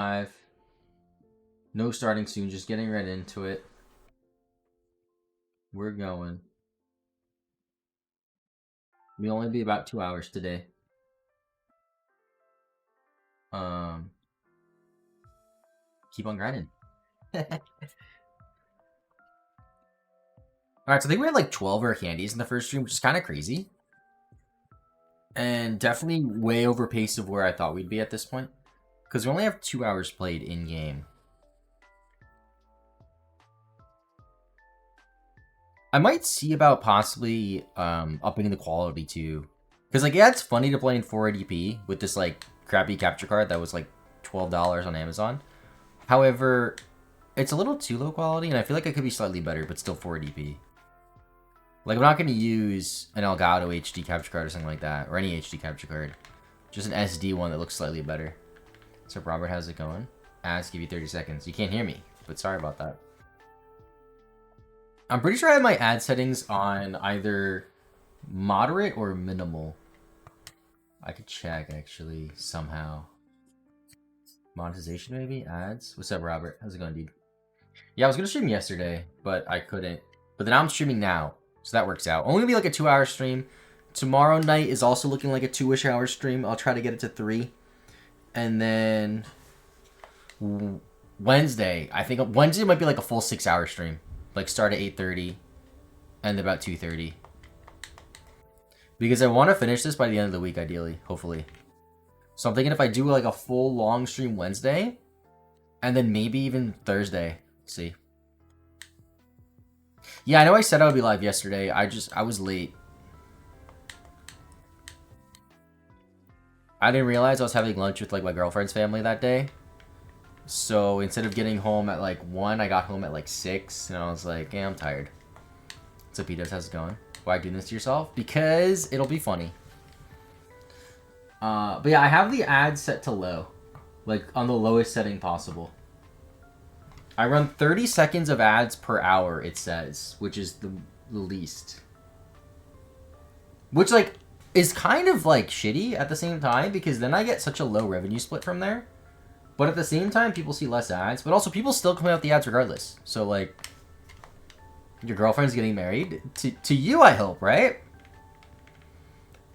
Five. No starting soon, just getting right into it. We're going. We'll only be about 2 hours today. Um, keep on grinding. Alright, so I think we had like 12 rare candies in the first stream, which is kind of crazy. And definitely way over pace of where I thought we'd be at this point. Because we only have 2 hours played in-game. I might see about possibly upping the quality too. Because like, yeah, it's funny to play in 480p with this like crappy capture card that was like $12 on Amazon. However, it's a little too low quality, and I feel like it could be slightly better, but still 480p. Like, I'm not going to use an Elgato HD capture card or something like that, or any HD capture card. Just an SD one that looks slightly better. So, Robert, how's it going? Ads give you 30 seconds. You can't hear me, but sorry about that. I'm pretty sure I have my ad settings on either moderate or minimal. I could check, actually, somehow. Monetization, maybe? Ads? What's up, Robert? How's it going, dude? Yeah, I was going to stream yesterday, but I couldn't. But then I'm streaming now, so that works out. Only gonna be like a 2-hour stream. Tomorrow night is also looking like a 2-ish hour stream. I'll try to get it to 3. And then Wednesday, I think Wednesday might be like a full 6-hour stream. Like start at 8:30, end about 2:30. Because I want to finish this by the end of the week, ideally, hopefully. So I'm thinking if I do like a full long stream Wednesday, and then maybe even Thursday. Let's see. Yeah, I know I said I would be live yesterday. I was late. I didn't realize I was having lunch with like my girlfriend's family that day. So instead of getting home at like 1, I got home at like 6, and I was like, yeah, I'm tired. So Peter's, how's it going? Why do this to yourself? Because it'll be funny. But yeah, I have the ads set to low. Like on the lowest setting possible. I run 30 seconds of ads per hour, it says, which is the least. Which, like, is kind of, like, shitty at the same time, because then I get such a low revenue split from there. But at the same time, people see less ads, but also people still come out the ads regardless. So, like, your girlfriend's getting married? To you, I hope, right?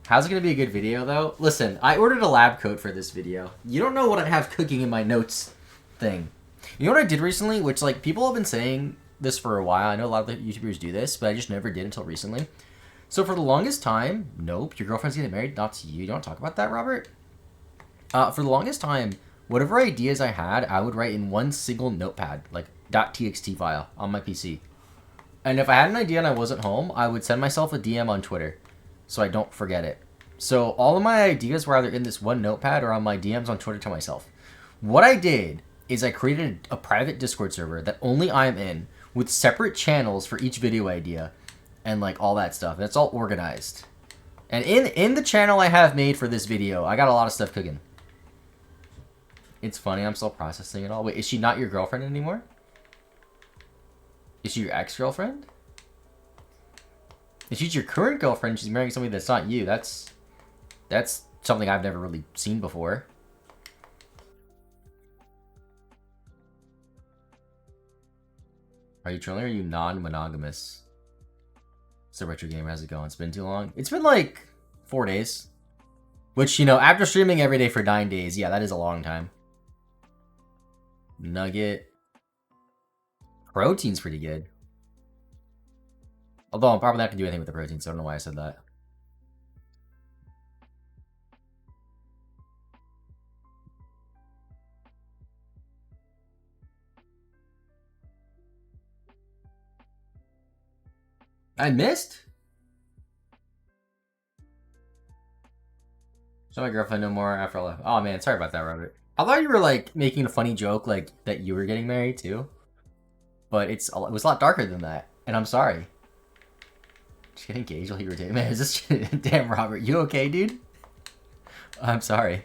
How's it going to be a good video, though? Listen, I ordered a lab coat for this video. You don't know what I have cooking in my notes thing. You know what I did recently? Which, like, people have been saying this for a while. I know a lot of the YouTubers do this, but I just never did until recently. So for the longest time, nope, your girlfriend's getting married, not to you. You don't talk about that, Robert? For the longest time, whatever ideas I had, I would write in one single notepad, like .txt file on my PC. And if I had an idea and I wasn't home, I would send myself a DM on Twitter so I don't forget it. So all of my ideas were either in this one notepad or on my DMs on Twitter to myself. What I did is I created a private Discord server that only I'm in with separate channels for each video idea and like all that stuff. And it's all organized. And in the channel I have made for this video, I got a lot of stuff cooking. It's funny, I'm still processing it all. Wait, is she not your girlfriend anymore? Is she your ex-girlfriend? If she's your current girlfriend, she's marrying somebody that's not you. That's something I've never really seen before. Are you trolling or are you non-monogamous? So Retro Gamer, how's it going? It's been too long. It's been like 4 days. Which, you know, after streaming every day for 9 days, yeah, that is a long time. Nugget. Protein's pretty good. Although I'm probably not going to do anything with the protein, so I don't know why I said that. I missed? So my girlfriend no more after I left. Oh man, sorry about that, Robert. I thought you were like making a funny joke like that you were getting married too. But it was a lot darker than that. And I'm sorry. Just get engaged while you were dating. Man, is this damn Robert, you okay, dude? I'm sorry.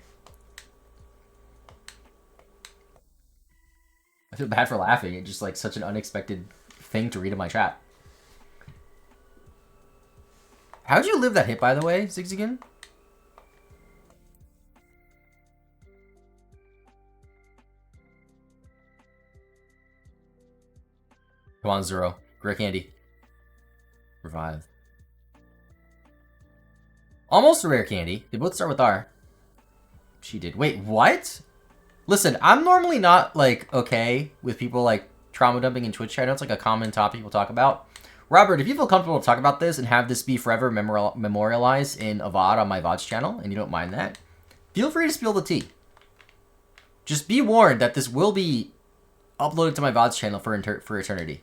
I feel bad for laughing. It's just like such an unexpected thing to read in my chat. How'd you live that hit, by the way, Come on, Zero. Rare candy. Revive. Almost a rare candy. They both start with R. She did. Wait, what? Listen, I'm normally not, like, okay with people, like, trauma dumping in Twitch chat. I know it's, like, a common topic people talk about. Robert, if you feel comfortable to talk about this and have this be forever memorialized in a VOD on my VOD's channel, and you don't mind that, feel free to spill the tea. Just be warned that this will be uploaded to my VOD's channel for eternity.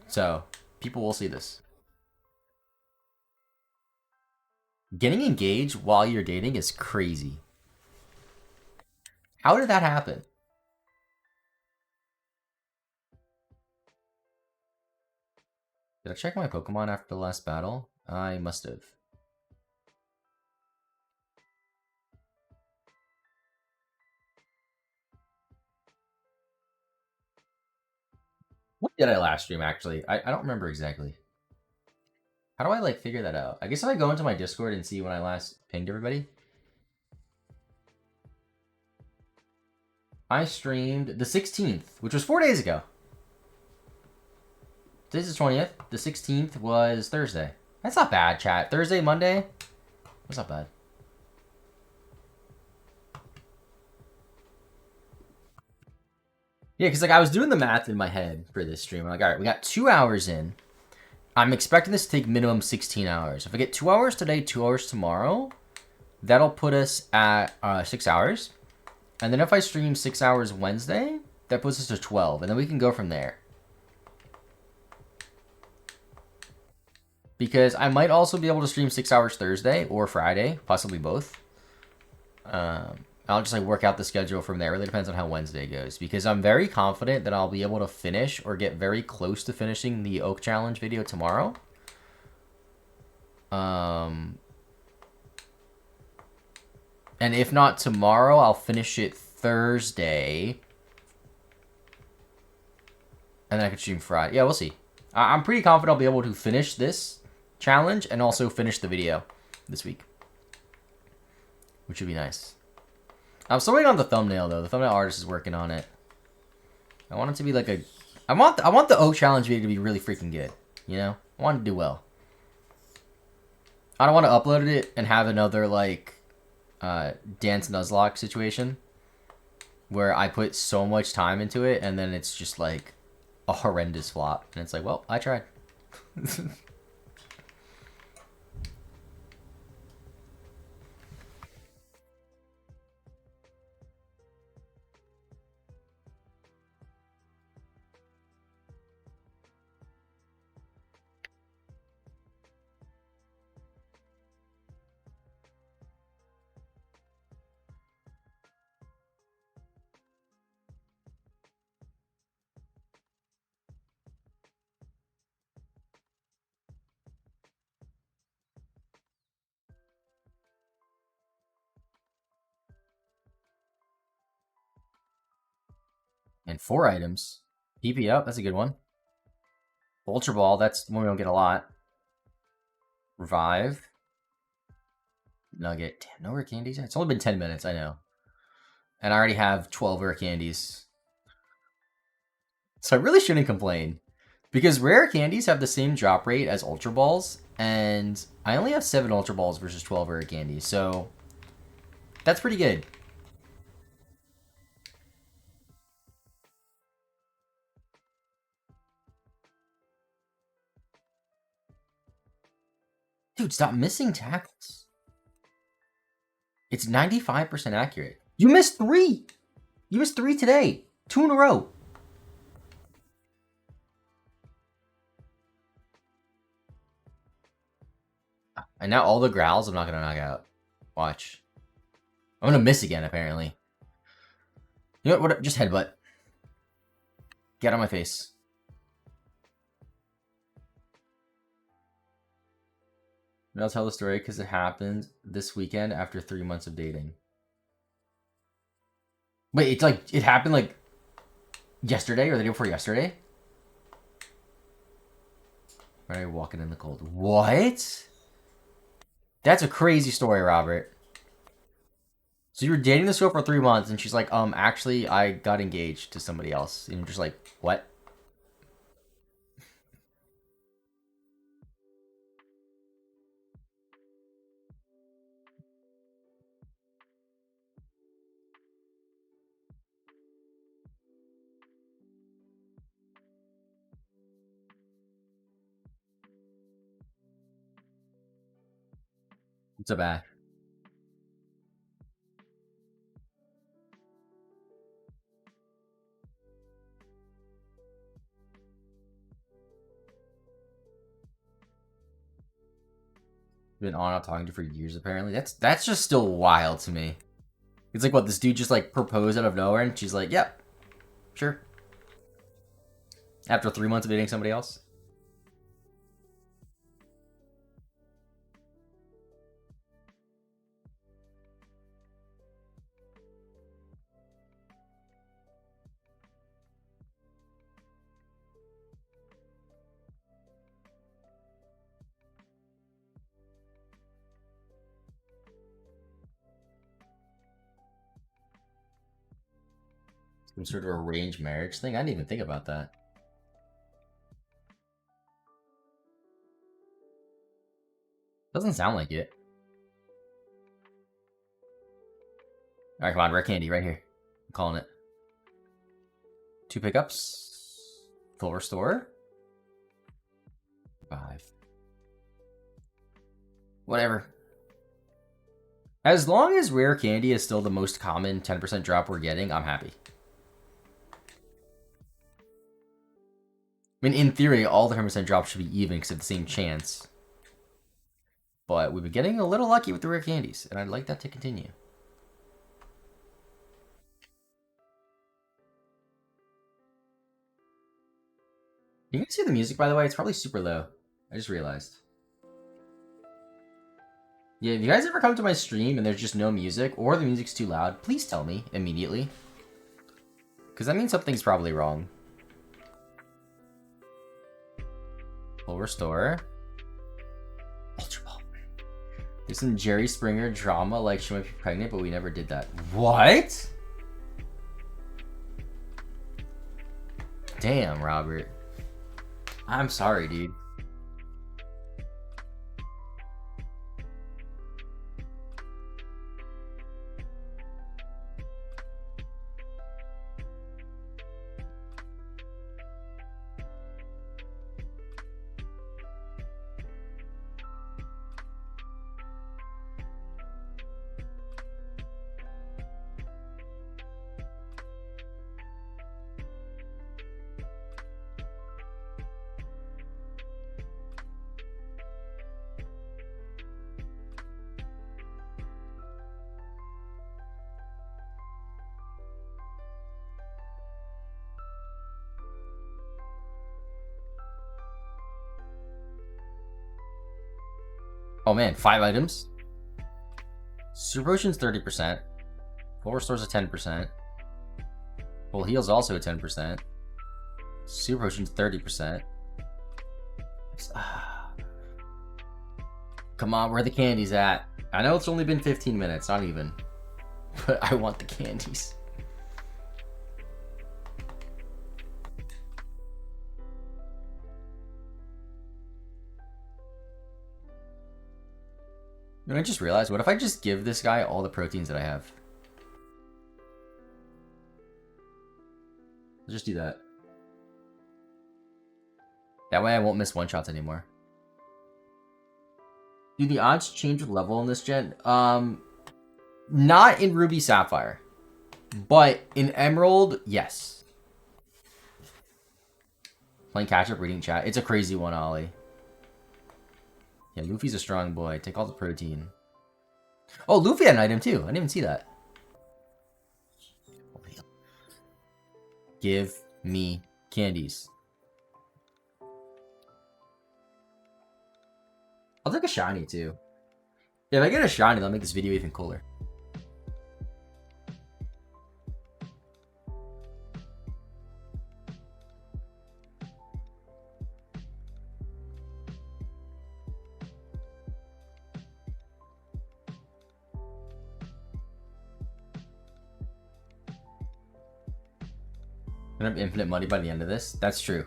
So, people will see this. Getting engaged while you're dating is crazy. How did that happen? Did I check my Pokemon after the last battle? I must have. What did I last stream, actually? I don't remember exactly. How do I, like, figure that out? I guess if I go into my Discord and see when I last pinged everybody. I streamed the 16th, which was 4 days ago. Today's the 20th. The 16th was Thursday. That's not bad, chat. Thursday, Monday? That's not bad. Yeah, because, like, I was doing the math in my head for this stream. I'm like, all right, we got 2 hours in. I'm expecting this to take minimum 16 hours. If I get 2 hours today, 2 hours tomorrow, that'll put us at 6 hours. And then if I stream 6 hours Wednesday, that puts us to 12. And then we can go from there. Because I might also be able to stream 6 hours Thursday or Friday, possibly both. I'll just, like, work out the schedule from there. It really depends on how Wednesday goes. Because I'm very confident that I'll be able to finish or get very close to finishing the Oak Challenge video tomorrow. And if not tomorrow, I'll finish it Thursday. And then I can stream Friday. Yeah, we'll see. I'm pretty confident I'll be able to finish this challenge and also finish the video this week. Which would be nice. I'm still waiting on the thumbnail, though. The thumbnail artist is working on it. I want it to be like a... I want the Oak Challenge video to be really freaking good. You know? I want it to do well. I don't want to upload it and have another, like, Dance Nuzlocke situation. Where I put so much time into it and then it's just, like, a horrendous flop. And it's like, well, I tried. And 4 items. PP up, that's a good one. Ultra Ball, that's one we don't get a lot. Revive. Nugget. Damn, no rare candies? It's only been 10 minutes, I know. And I already have 12 rare candies. So I really shouldn't complain. Because rare candies have the same drop rate as Ultra Balls. And I only have 7 Ultra Balls versus 12 rare candies. So that's pretty good. Dude, stop missing tackles. It's 95% accurate. You missed 3! You missed 3 today. 2 in a row. And now all the growls I'm not going to knock out. Watch. I'm going to miss again, apparently. You know what? Just headbutt. Get on my face. And I'll tell the story because it happened this weekend after 3 months of dating. Wait, it's like, it happened like yesterday or the day before yesterday? Why are you walking in the cold? What? That's a crazy story, Robert. So you were dating this girl for 3 months and she's like, actually, I got engaged to somebody else. And you're just like, what? It's a bad. Been on and off talking to for years apparently. That's just still wild to me. It's like what, this dude just like proposed out of nowhere and she's like, yep, sure. After 3 months of dating somebody else. Some sort of arranged marriage thing? I didn't even think about that. Doesn't sound like it. Alright, come on, rare candy right here. I'm calling it. 2 pickups. Full restore. 5. Whatever. As long as rare candy is still the most common 10% drop we're getting, I'm happy. I mean, in theory, all the 10% drops should be even because they have the same chance. But we've been getting a little lucky with the rare candies, and I'd like that to continue. You can see the music, by the way. It's probably super low. I just realized. Yeah, if you guys ever come to my stream and there's just no music, or the music's too loud, please tell me immediately. Because that means something's probably wrong. Full restore. Ultra Ball. There's some Jerry Springer drama like she might be pregnant, but we never did that. What? Damn, Robert. I'm sorry, dude. Oh man, 5 items. Super Potion's 30%. Full Restore's a 10%. Full Heal's also a 10%. Super Potion's 30%. Come on, where are the candies at? I know it's only been 15 minutes, not even. But I want the candies. And I just realized, what if I just give this guy all the proteins that I have? Let's just do that. That way I won't miss one-shots anymore. Do the odds change with level in this gen? Not in Ruby Sapphire. But in Emerald, yes. Playing catch-up, reading chat. It's a crazy one, Ollie. Yeah, Luffy's a strong boy. Take all the protein. Oh, Luffy had an item too. I didn't even see that. Give me candies. I'll take a shiny too. If I get a shiny, that'll make this video even cooler. I'm gonna have infinite money by the end of this. That's true.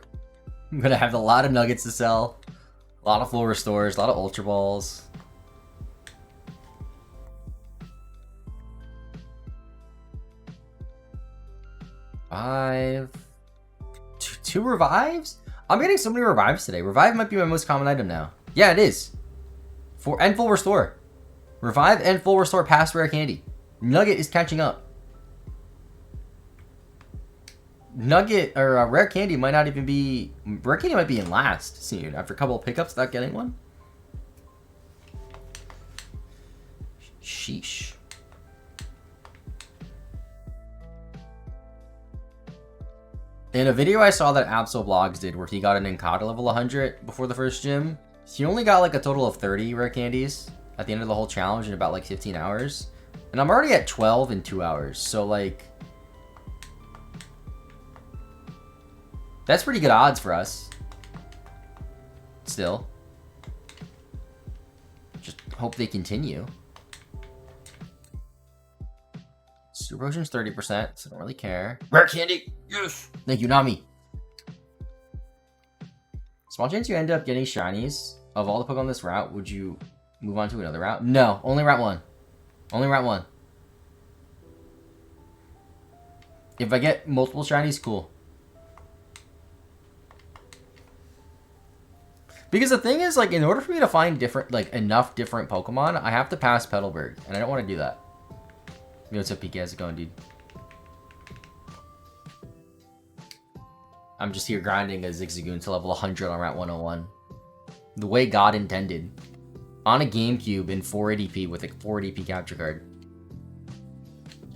I'm gonna have a lot of nuggets to sell. A lot of full restores, a lot of ultra balls. Two revives? I'm getting so many revives today. Revive might be my most common item now. Yeah, it is. And full restore. Revive and full restore past rare candy. Nugget is catching up. Nugget or rare candy might not even be. Rare candy might be in last soon after a couple of pickups without getting one. Sheesh. In a video I saw that AbsoVlogs did where he got an Incada level 100 before the first gym, he only got like a total of 30 rare candies at the end of the whole challenge in about like 15 hours. And I'm already at 12 in 2 hours, so like... that's pretty good odds for us. Still. Just hope they continue. Super Potion's 30%, so I don't really care. Rare candy! Yes! Thank you, Nami. Small chance you end up getting shinies. Of all the Pokemon on this route, would you move on to another route? No, only route 1. Only route 1. If I get multiple shinies, cool. Because the thing is, like, in order for me to find different, like, enough different Pokemon, I have to pass Petalburg, and I don't want to do that. Yo, what's up, PK? How's it going, dude? I'm just here grinding a Zigzagoon to level 100 on Route 101. The way God intended. On a GameCube in 480p with a 480p capture card.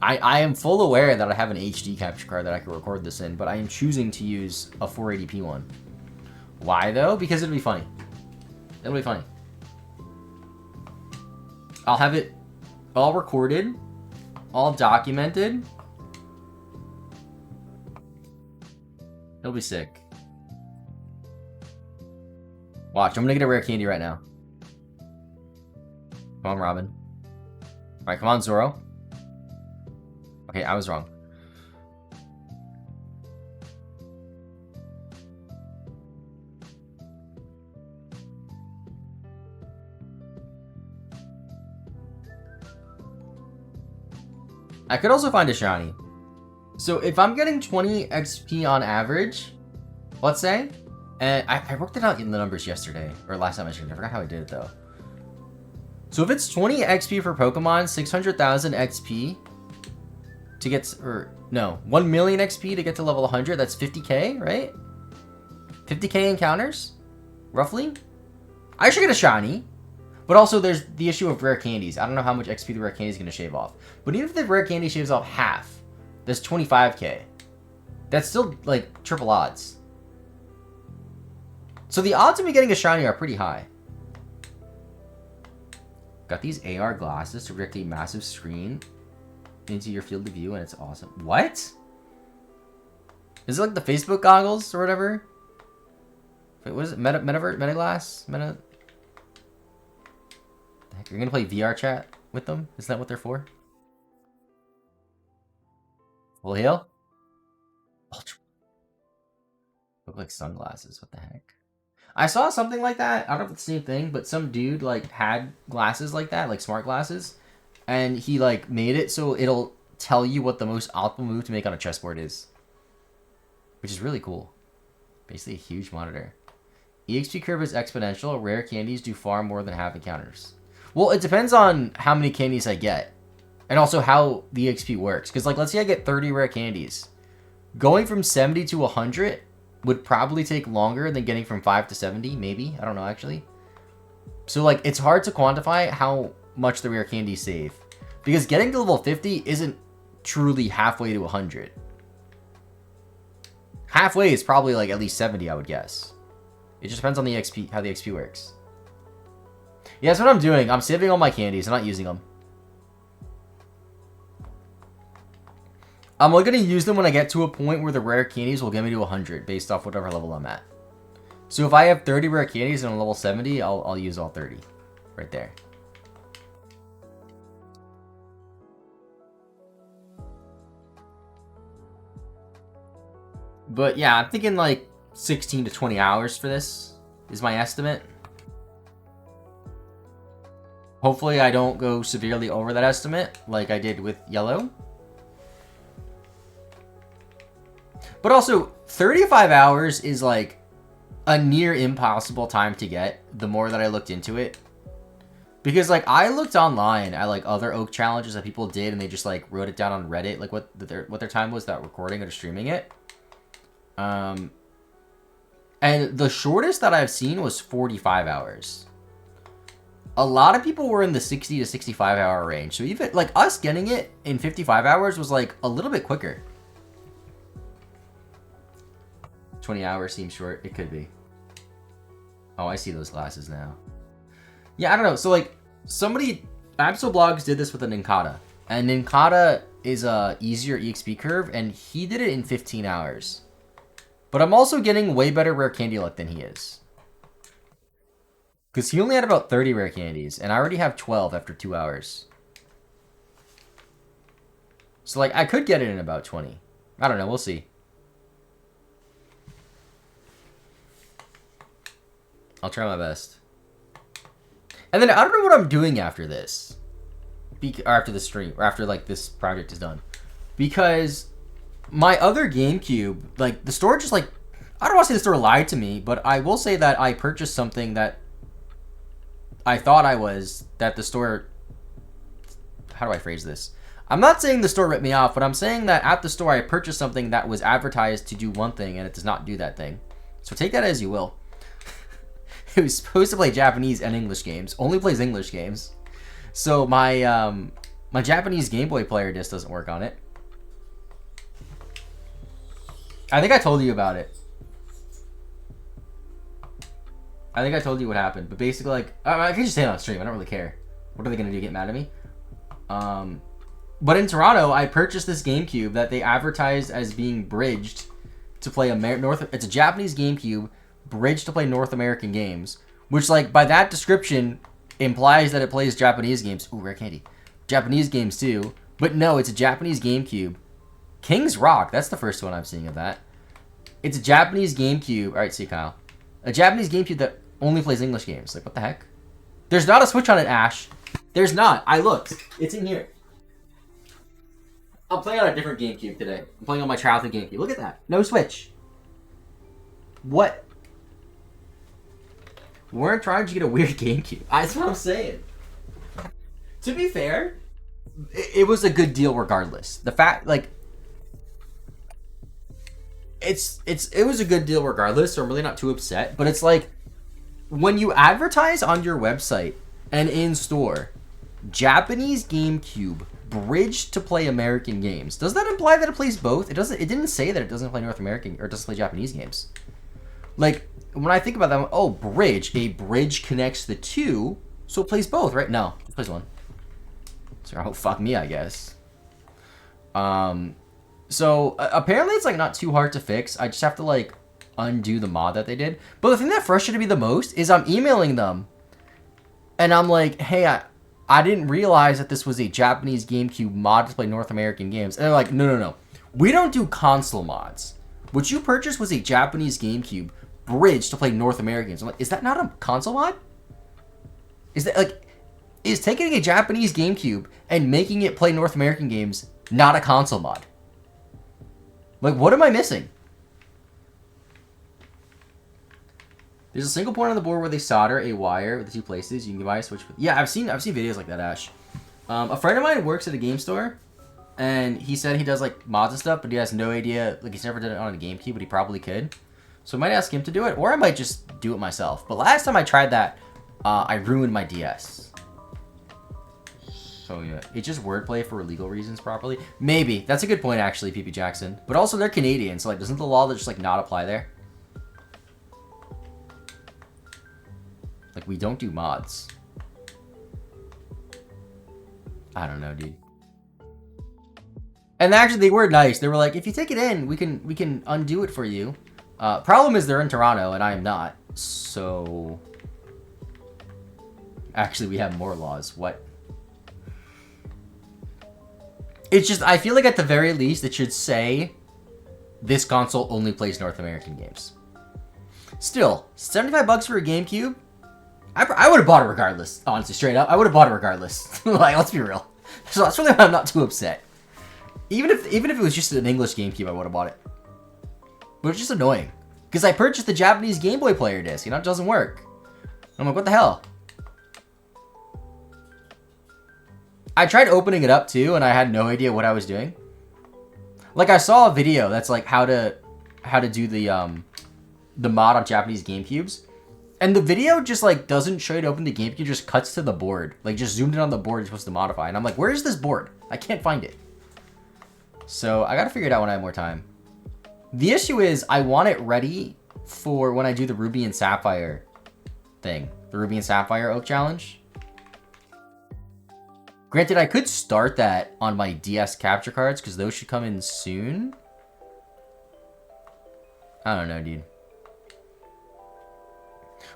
I am full aware that I have an HD capture card that I can record this in, but I am choosing to use a 480p one. Why, though? Because it'll be funny. It'll be funny. I'll have it all recorded, all documented. It'll be sick. Watch, I'm gonna get a rare candy right now. Come on, Robin. Alright, come on, Zoro. Okay, I was wrong. I could also find a shiny. So if I'm getting 20 XP on average, let's say, and I worked it out in the numbers yesterday, or last time I checked, I forgot how I did it though. So if it's 20 XP per Pokemon, 600,000 XP to get, or no, 1 million XP to get to level 100, that's 50k, right? 50k encounters, roughly? I should get a shiny. But also, there's the issue of rare candies. I don't know how much XP the rare candy is going to shave off. But even if the rare candy shaves off half, that's 25k. That's still, like, triple odds. So the odds of me getting a shiny are pretty high. Got these AR glasses to project a massive screen into your field of view, and it's awesome. What? Is it like the Facebook goggles or whatever? Wait, what is it? Metaglass? You're gonna play VR chat with them? Is that what they're for? Full heal? Ultra. Look like sunglasses. What the heck? I saw something like that. I don't know if it's the same thing, but some dude like had glasses like that, like smart glasses, and he like made it so it'll tell you what the most optimal move to make on a chessboard is, which is really cool. Basically, a huge monitor. EXP curve is exponential. Rare candies do far more than half encounters. Well, it depends on how many candies I get. And also how the XP works. Because, like, let's say I get 30 rare candies. Going from 70 to 100 would probably take longer than getting from 5 to 70, maybe. I don't know, actually. So, like, it's hard to quantify how much the rare candies save. Because getting to level 50 isn't truly halfway to 100. Halfway is probably, like, at least 70, I would guess. It just depends on the XP, how the XP works. Yeah, that's what I'm doing. I'm saving all my candies. I'm not using them. I'm only going to use them when I get to a point where the rare candies will get me to 100 based off whatever level I'm at. So if I have 30 rare candies and I'm level 70, I'll use all 30. Right there. But yeah, I'm thinking like 16 to 20 hours for this is my estimate. Hopefully I don't go severely over that estimate like I did with yellow. But also, 35 hours is like a near impossible time to get the more that I looked into it. Because, like, I looked online at, like, other Oak challenges that people did, and they just, like, wrote it down on Reddit, like, what their time was that recording or streaming it. And the shortest that I've seen was 45 hours. A lot of people were in the 60 to 65 hour range. So even, like, us getting it in 55 hours was, like, a little bit quicker. 20 hours seems short. It could be. Oh, I see those glasses now. Yeah, I don't know. So, like, Absolblogs did this with a Ninkata. And Ninkata is a easier EXP curve, and he did it in 15 hours. But I'm also getting way better rare candy luck than he is. Because he only had about 30 rare candies, and I already have 12 after 2 hours. So, like, I could get it in about 20. I don't know. We'll see. I'll try my best. And then I don't know what I'm doing after this. Or after the stream. Or after, like, this project is done. Because my other GameCube, like, the store just, like... I don't want to say the store lied to me, but I will say that I purchased something that I thought I was... That the store... How do I phrase this? I'm not saying the store ripped me off, but I'm saying that at the store I purchased something that was advertised to do one thing, and it does not do that thing. So take that as you will. It was supposed to play Japanese and English games. Only plays English games. So my my Japanese Game Boy player disc doesn't work on it. I think I told you about it. I think I told you what happened. But basically, like, I can just say it on stream. I don't really care. What are they going to do, get mad at me? But in Toronto, I purchased this GameCube that they advertised as being bridged to play It's a Japanese GameCube bridge to play North American games, which, like, by that description implies that it plays Japanese games. Ooh, rare candy. Japanese games too, but no, it's a Japanese GameCube. King's Rock, that's the first one I'm seeing of that. It's a Japanese GameCube. All right, see Kyle, a Japanese GameCube that only plays English games. Like, what the heck? There's not a Switch on it, Ash. There's not. I looked. It's in here. I'm playing on a different GameCube today. I'm playing on my childhood GameCube. Look at that. No Switch. What? We're trying to get a weird GameCube. That's what I'm saying. To be fair, it was a good deal regardless. The fact, like, it was a good deal regardless, so I'm really not too upset. But it's like, when you advertise on your website and in store, Japanese GameCube bridged to play American games, does that imply that it plays both? It doesn't. It didn't say that it doesn't play North American or doesn't play Japanese games. Like, when I think about that, oh, bridge. A bridge connects the two, so it plays both, right? No, it plays one. So, oh, fuck me, I guess. So, apparently it's, like, not too hard to fix. I just have to, like, undo the mod that they did. But the thing that frustrated me the most is I'm emailing them, and I'm like, hey, I didn't realize that this was a Japanese GameCube mod to play North American games. And they're like, no. We don't do console mods. What you purchased was a Japanese GameCube bridge to play North American games. I'm like, is that not a console mod? Is that, like, is taking a Japanese GameCube and making it play North American games not a console mod? Like, what am I missing? There's a single point on the board where they solder a wire with the two places. You can buy a Switch. Yeah, I've seen videos like that, Ash. A friend of mine works at a game store, and he said he does, like, mods and stuff, but he has no idea. Like, he's never done it on a GameCube, but he probably could. So I might ask him to do it, or I might just do it myself. But last time I tried that, I ruined my DS. So yeah, it's just wordplay for legal reasons, probably. Maybe. That's a good point, actually, PP Jackson. But also, they're Canadian, so, like, doesn't the law just, like, not apply there? Like, we don't do mods. I don't know, dude. And actually, they were nice. They were like, if you take it in, we can undo it for you. Problem is they're in Toronto, and I am not. So... Actually, we have more laws. What? It's just, I feel like at the very least, it should say, this console only plays North American games. Still, $75 for a GameCube? I would have bought it regardless, honestly, straight up. I would have bought it regardless. Like, let's be real. So that's really why I'm not too upset. Even if it was just an English GameCube, I would have bought it. But it's just annoying. Because I purchased the Japanese Game Boy player disc, you know, it doesn't work. I'm like, what the hell? I tried opening it up too, and I had no idea what I was doing. Like, I saw a video that's like how to do the mod on Japanese GameCubes, and the video just like doesn't show you to open the GameCube, just cuts to the board, like just zoomed in on the board you're supposed to modify, and I'm like, where is this board? I can't find it. So I gotta figure it out when I have more time. The issue is I want it ready for when I do the Ruby and Sapphire thing, the Ruby and Sapphire Oak Challenge. Granted, I could start that on my DS capture cards because those should come in soon. I don't know, dude.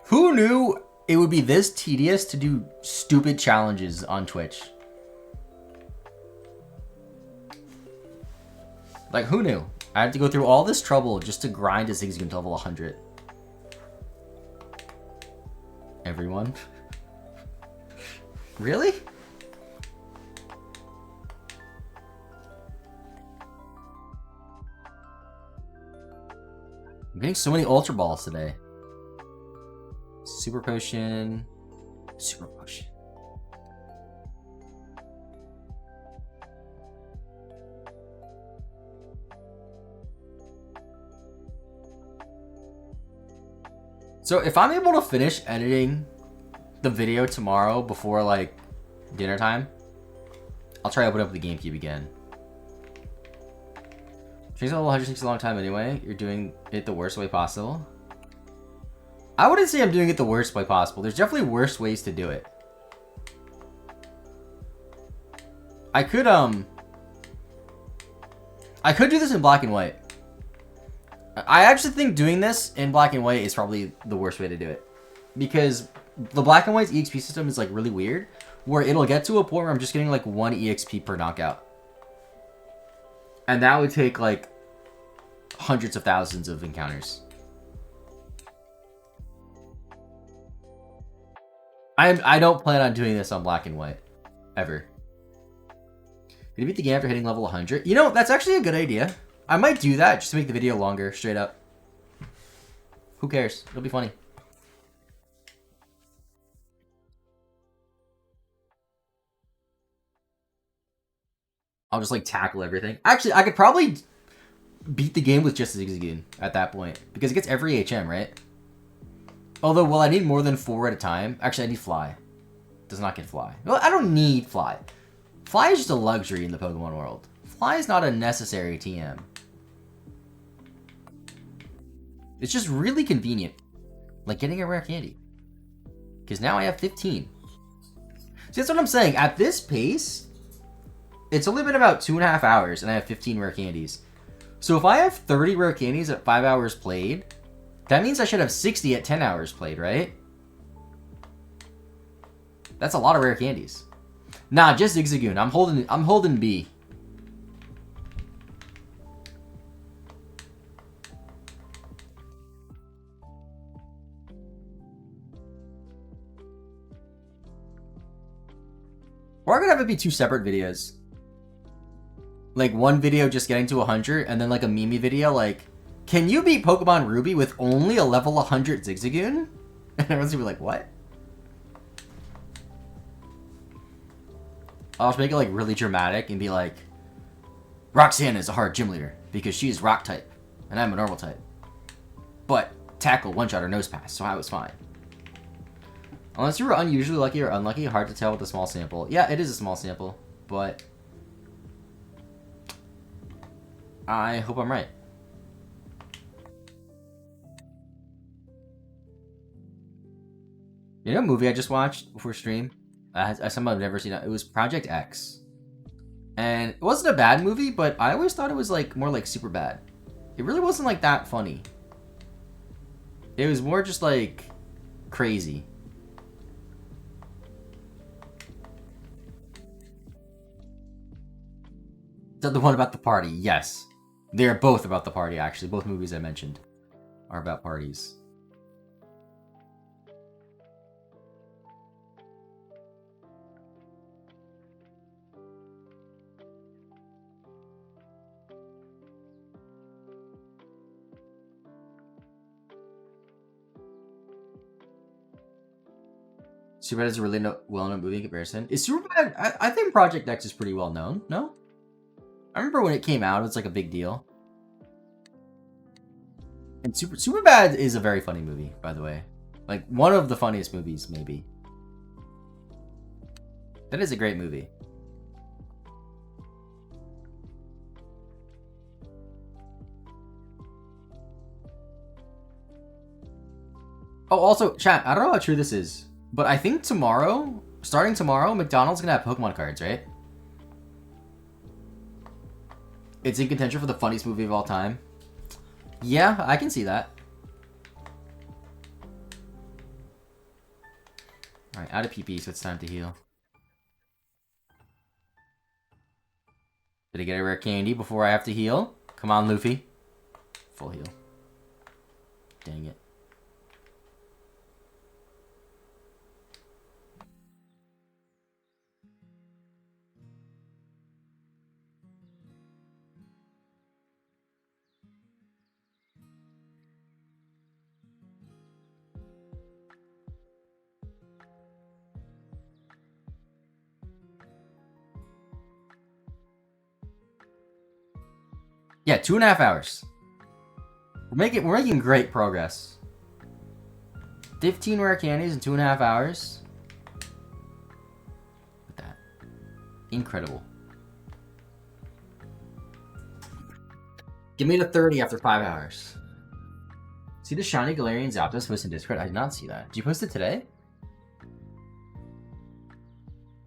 Who knew it would be this tedious to do stupid challenges on Twitch? Like, who knew? I have to go through all this trouble just to grind a Zigzagoon to level 100. Everyone? Really? I'm getting so many Ultra Balls today. Super Potion. Super Potion. So if I'm able to finish editing the video tomorrow before like dinner time, I'll try to open up the GameCube again. Chasing level 100 takes a long time anyway. You're doing it the worst way possible. I wouldn't say I'm doing it the worst way possible. There's definitely worse ways to do it. I could do this in black and white. I actually think doing this in black and white is probably the worst way to do it. Because the black and white's EXP system is like really weird, where it'll get to a point where I'm just getting like 1 EXP per knockout. And that would take like hundreds of thousands of encounters. I don't plan on doing this on black and white. Ever. Did you beat the game after hitting level 100? You know, that's actually a good idea. I might do that just to make the video longer, straight up. Who cares? It'll be funny. I'll just like tackle everything. Actually, I could probably beat the game with just Zigzagoon at that point, because it gets every HM, right? Although, will I need more than 4 at a time? Actually, I need Fly. Does not get Fly. Well, I don't need Fly. Fly is just a luxury in the Pokemon world. Fly is not a necessary TM. It's just really convenient. Like getting a rare candy. Because now I have 15. See, that's what I'm saying. At this pace, it's only been about 2.5 hours and I have 15 rare candies. So if I have 30 rare candies at 5 hours played, that means I should have 60 at 10 hours played, right? That's a lot of rare candies. Nah, just Zigzagoon. I'm holding B. Or I'm gonna have it be 2 separate videos. Like one video just getting to 100, and then like a Mimi video like, can you beat Pokemon Ruby with only a level 100 Zigzagoon? And everyone's gonna be like, what? I'll just make it like really dramatic and be like, Roxanne is a hard gym leader because she's rock type and I'm a normal type. But tackle, one shot, or nose pass, so I was fine. Unless you were unusually lucky or unlucky, hard to tell with a small sample. Yeah, it is a small sample, but I hope I'm right. You know a movie I just watched before stream? Something I've never seen. It was Project X. And it wasn't a bad movie, but I always thought it was like more like super bad. It really wasn't like that funny. It was more just like crazy. Is that the one about the party? Yes. They're both about the party, actually. Both movies I mentioned are about parties. Superbad is a really well-known movie in comparison. Is Superbad? I think Project X is pretty well known. No, I remember when it came out, it's like a big deal. And Superbad is a very funny movie, by the way. Like one of the funniest movies, maybe. That is a great movie. Oh, also, chat, I don't know how true this is, but I think tomorrow, starting tomorrow, McDonald's gonna have Pokemon cards, right? It's in contention for the funniest movie of all time. Yeah, I can see that. Alright, out of PP, so it's time to heal. Did I get a rare candy before I have to heal? Come on, Luffy. Full heal. Dang it. Yeah, 2.5 hours. We're making great progress. 15 rare candies in 2.5 hours. Look at that. Incredible. Give me the 30 after 5 hours. See the shiny Galarian Zapdos post in Discord? I did not see that. Did you post it today?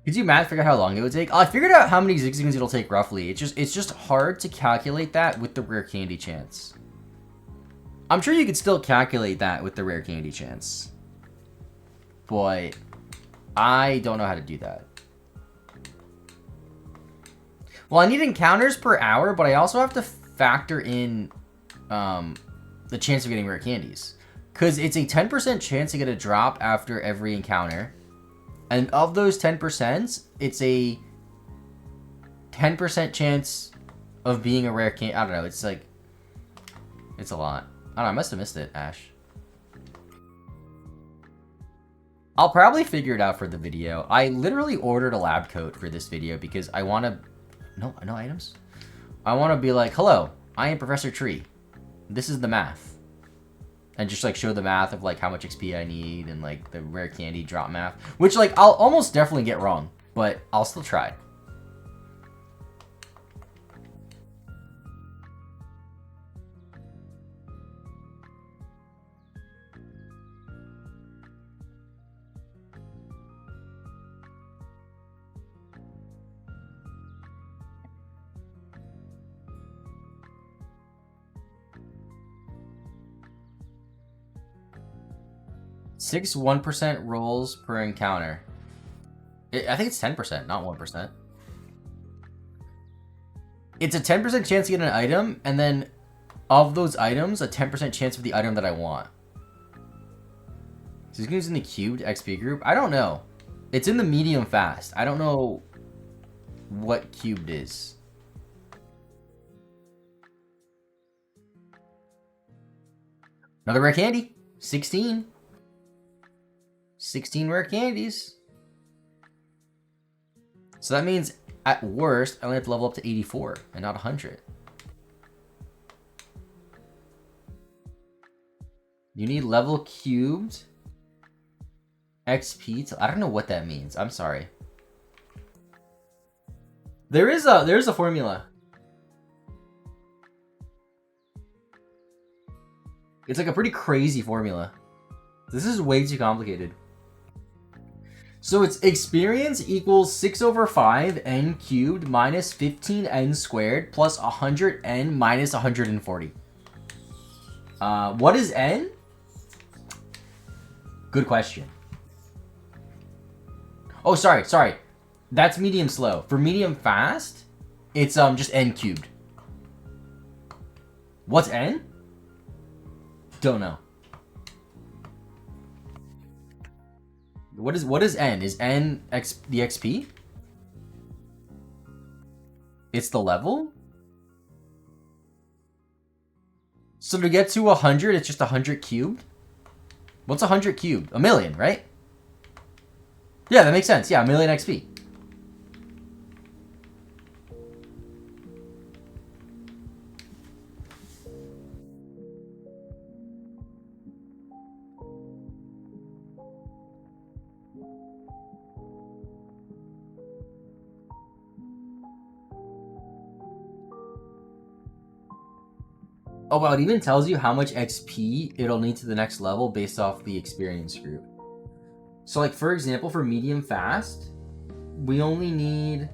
Could you math figure out how long it would take? I figured out how many Zigzagoons it'll take roughly. It's just hard to calculate that with the rare candy chance. I'm sure you could still calculate that with the rare candy chance. But I don't know how to do that. Well, I need encounters per hour, but I also have to factor in the chance of getting rare candies. Because it's a 10% chance to get a drop after every encounter. And of those 10%, it's a 10% chance of being a rare candy. I don't know, it's like... It's a lot. I don't know, I must have missed it, Ash. I'll probably figure it out for the video. I literally ordered a lab coat for this video because I want to... No items? I want to be like, hello, I am Professor Tree. This is the math. And just like show the math of like how much XP I need and like the rare candy drop math. Which like I'll almost definitely get wrong, but I'll still try. Six 1% rolls per encounter. I think it's 10%, not 1%. It's a 10% chance to get an item, and then of those items, a 10% chance of the item that I want. So he's in the cubed XP group? I don't know. It's in the medium fast. I don't know what cubed is. Another rare candy. 16. 16 rare candies. So that means, at worst, I only have to level up to 84 and not 100. You need level cubed XP to... I don't know what that means. I'm sorry. There's a formula. It's like a pretty crazy formula. This is way too complicated. So it's experience equals 6/5 n cubed minus 15n squared plus 100n minus 140. What is n? Good question. Oh, sorry. That's medium slow. For medium fast, it's just n cubed. What's n? Don't know. What is n? Is n the XP? It's the level? So to get to 100, it's just 100 cubed? What's 100 cubed? A million, right? Yeah, that makes sense. Yeah, a million XP. Oh, wow, it even tells you how much XP it'll need to the next level based off the experience group. So, like, for example, for medium fast, we only need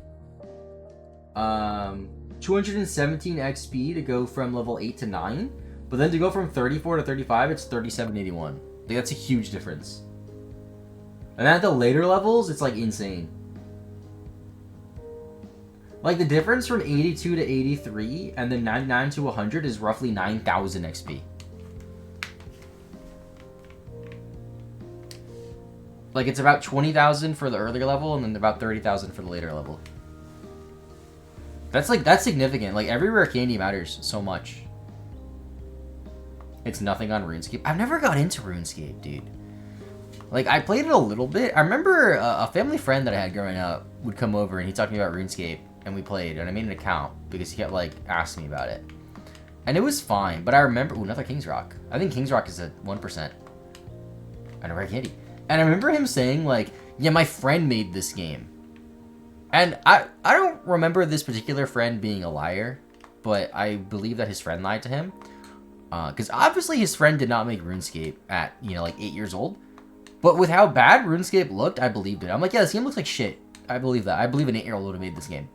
217 XP to go from level 8 to 9. But then to go from 34 to 35, it's 3781. Like, that's a huge difference. And at the later levels, it's, like, insane. Like, the difference from 82 to 83 and then 99 to 100 is roughly 9,000 XP. Like, it's about 20,000 for the earlier level and then about 30,000 for the later level. That's significant. Like, every rare candy matters so much. It's nothing on RuneScape. I've never got into RuneScape, dude. Like, I played it a little bit. I remember a family friend that I had growing up would come over and he talked to me about RuneScape, and we played, and I made an account because he kept, like, asking me about it. And it was fine, but I remember... Ooh, another King's Rock. I think King's Rock is at 1%. And a rare candy. And I remember him saying, like, yeah, my friend made this game. And I don't remember this particular friend being a liar, but I believe that his friend lied to him. Because obviously his friend did not make RuneScape at, you know, like 8 years old. But with how bad RuneScape looked, I believed it. I'm like, yeah, this game looks like shit. I believe that. I believe an 8-year-old would have made this game.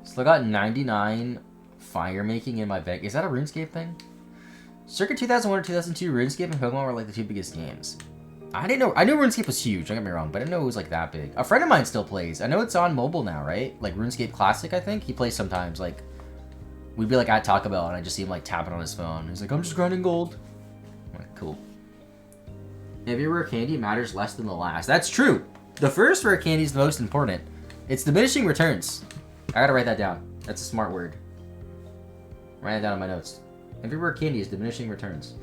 Still got 99 fire making in my bag. Is that a RuneScape thing? Circa 2001 or 2002, RuneScape and Pokemon were like the two biggest games. I didn't know. I knew RuneScape was huge, don't get me wrong, but I didn't know it was like that big. A friend of mine still plays. I know it's on mobile now, right? Like RuneScape Classic, I think. He plays sometimes. Like, we'd be like at Taco Bell and I just see him like tapping on his phone. He's like, I'm just grinding gold. I'm like, cool. Every rare candy matters less than the last. That's true. The first rare candy is the most important. It's diminishing returns. I gotta write that down. That's a smart word. Write it down in my notes. Every rare candy is diminishing returns.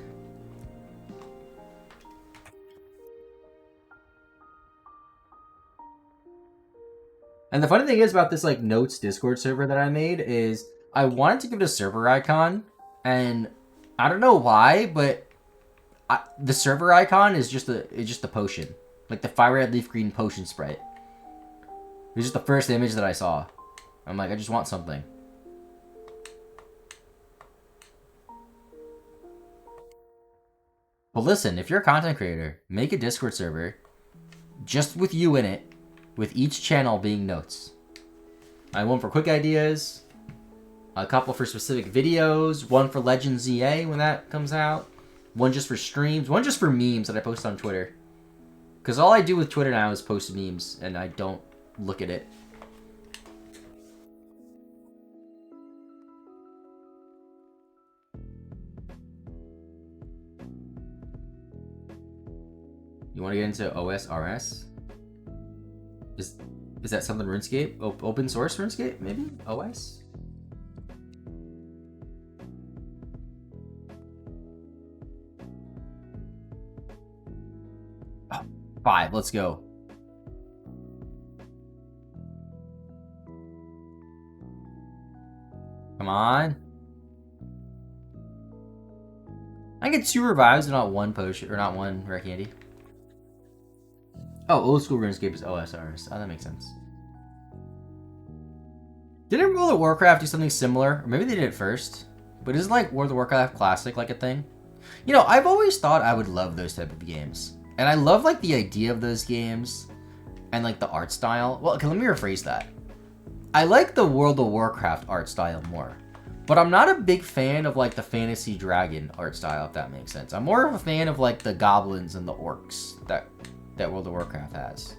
And the funny thing is about this like notes Discord server that I made is I wanted to give it a server icon, and I don't know why, but the server icon is just a potion, like the fire red leaf green potion sprite. It was just the first image that I saw. I'm like, I just want something. But listen, if you're a content creator, make a Discord server just with you in it, with each channel being notes. I have one for quick ideas, a couple for specific videos, one for Legends ZA when that comes out, one just for streams, one just for memes that I post on Twitter. Because all I do with Twitter now is post memes, and I don't look at it. You want to get into OSRS? Is that something RuneScape? Open source RuneScape, maybe? OS? Oh, 5, let's go. Come on. I get 2 revives and not 1 potion, or not 1 rare candy. Oh, old school RuneScape is OSRs. Oh, that makes sense. Didn't World of Warcraft do something similar? Or maybe they did it first. But isn't like World of Warcraft Classic like a thing? You know, I've always thought I would love those type of games. And I love like the idea of those games and like the art style. Well, okay, let me rephrase that. I like the World of Warcraft art style more. But I'm not a big fan of like the Fantasy Dragon art style, if that makes sense. I'm more of a fan of like the goblins and the orcs that World of Warcraft has.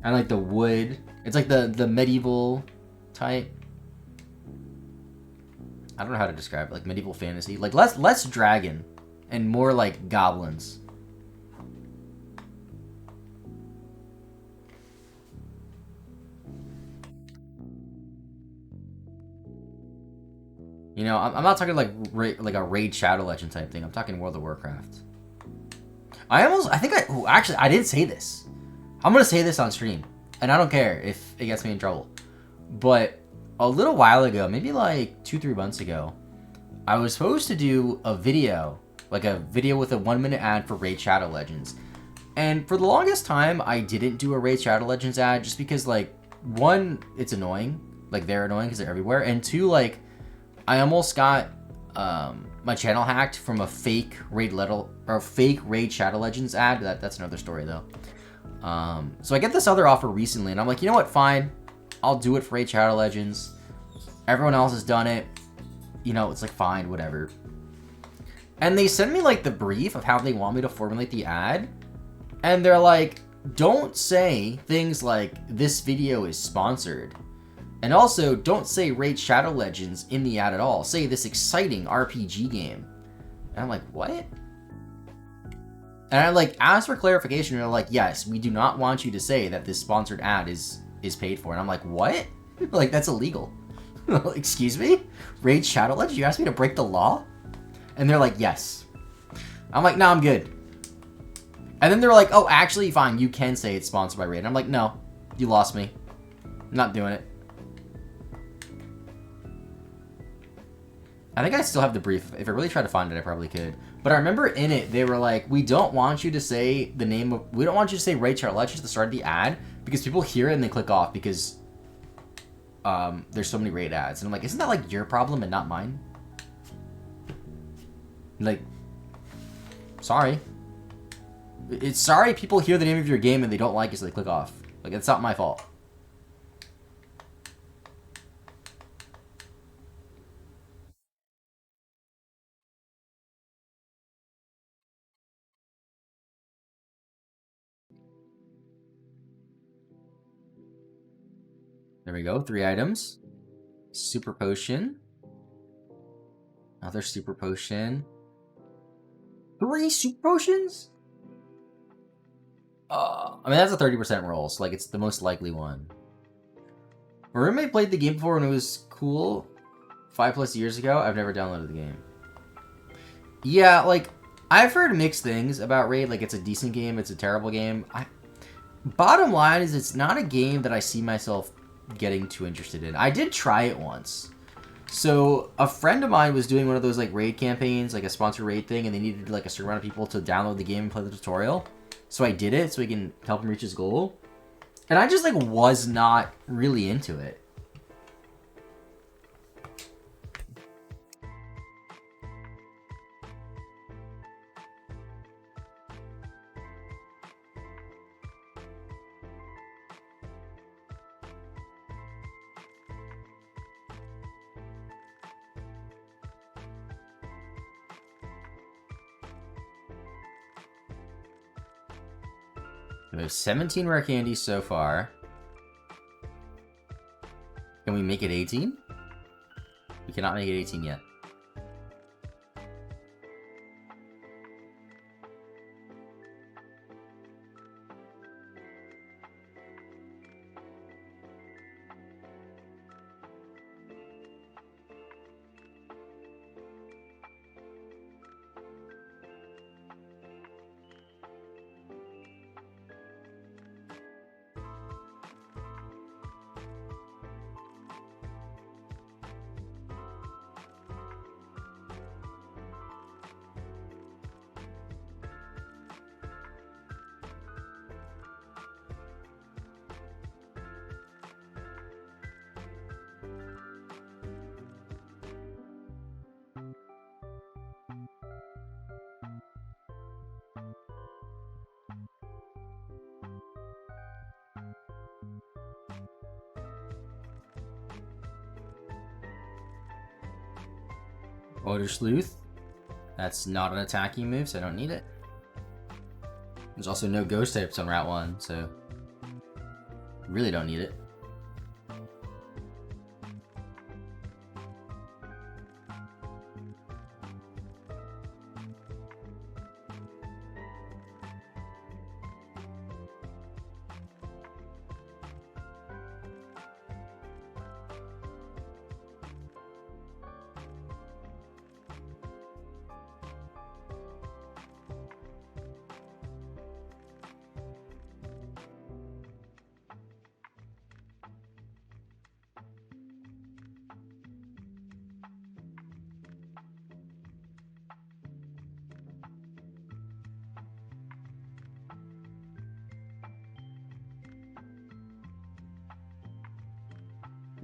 And like the wood. It's like the medieval type. I don't know how to describe it. Like medieval fantasy. Like less dragon and more like goblins. You know, I'm not talking like a Raid Shadow Legend type thing. I'm talking World of Warcraft. Actually, I didn't say this. I'm gonna say this on stream, and I don't care if it gets me in trouble. But a little while ago, maybe like 2-3 months ago, I was supposed to do a video, like a video with a 1-minute ad for Raid Shadow Legends. And for the longest time, I didn't do a Raid Shadow Legends ad just because, like, one, it's annoying. Like, they're annoying because they're everywhere. And two, like, I almost got my channel hacked from a fake Raid Shadow Legends ad. That's another story, though. So I get this other offer recently, and I'm like, you know what? Fine. I'll do it for Raid Shadow Legends. Everyone else has done it. You know, it's like, fine, whatever. And they send me, like, the brief of how they want me to formulate the ad. And they're like, don't say things like, this video is sponsored. And also, don't say Raid Shadow Legends in the ad at all. Say this exciting RPG game. And I'm like, what? And I, like, asked for clarification, and they're like, yes, we do not want you to say that this sponsored ad is paid for. And I'm like, what? Like, that's illegal. Excuse me? Raid Shadow Legends? You asked me to break the law? And they're like, yes. I'm like, no, I'm good. And then they're like, oh, actually, fine, you can say it's sponsored by Raid. And I'm like, no, you lost me. I'm not doing it. I think I still have the brief. If I really tried to find it, I probably could. But I remember in it, they were like, we don't want you to say the name of... We don't want you to say Raid Shadow Legends at the start of the ad, because people hear it and they click off because there's so many Raid ads. And I'm like, isn't that like your problem and not mine? Like, sorry. It's sorry people hear the name of your game and they don't like it, so they click off. Like, it's not my fault. There we go. 3 items. Super Potion. Another Super Potion. 3 Super Potions? I mean, that's a 30% roll, so, like, it's the most likely one. My roommate played the game before when it was cool. 5+ years ago. I've never downloaded the game. Yeah, like, I've heard mixed things about Raid. Like, it's a decent game. It's a terrible game. Bottom line is it's not a game that I see myself getting too interested in. I did try it once. So a friend of mine was doing one of those like raid campaigns, like a sponsored raid thing, and they needed like a certain amount of people to download the game and play the tutorial. So I did it so he can help him reach his goal. And I just like was not really into it. We have 17 rare candies so far. Can we make it 18? We cannot make it 18 yet. Odor Sleuth. That's not an attacking move, so I don't need it. There's also no ghost types on Route 1, so really don't need it.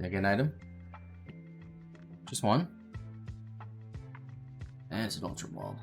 Did I get an item? Just one? And it's an Ultra Ball.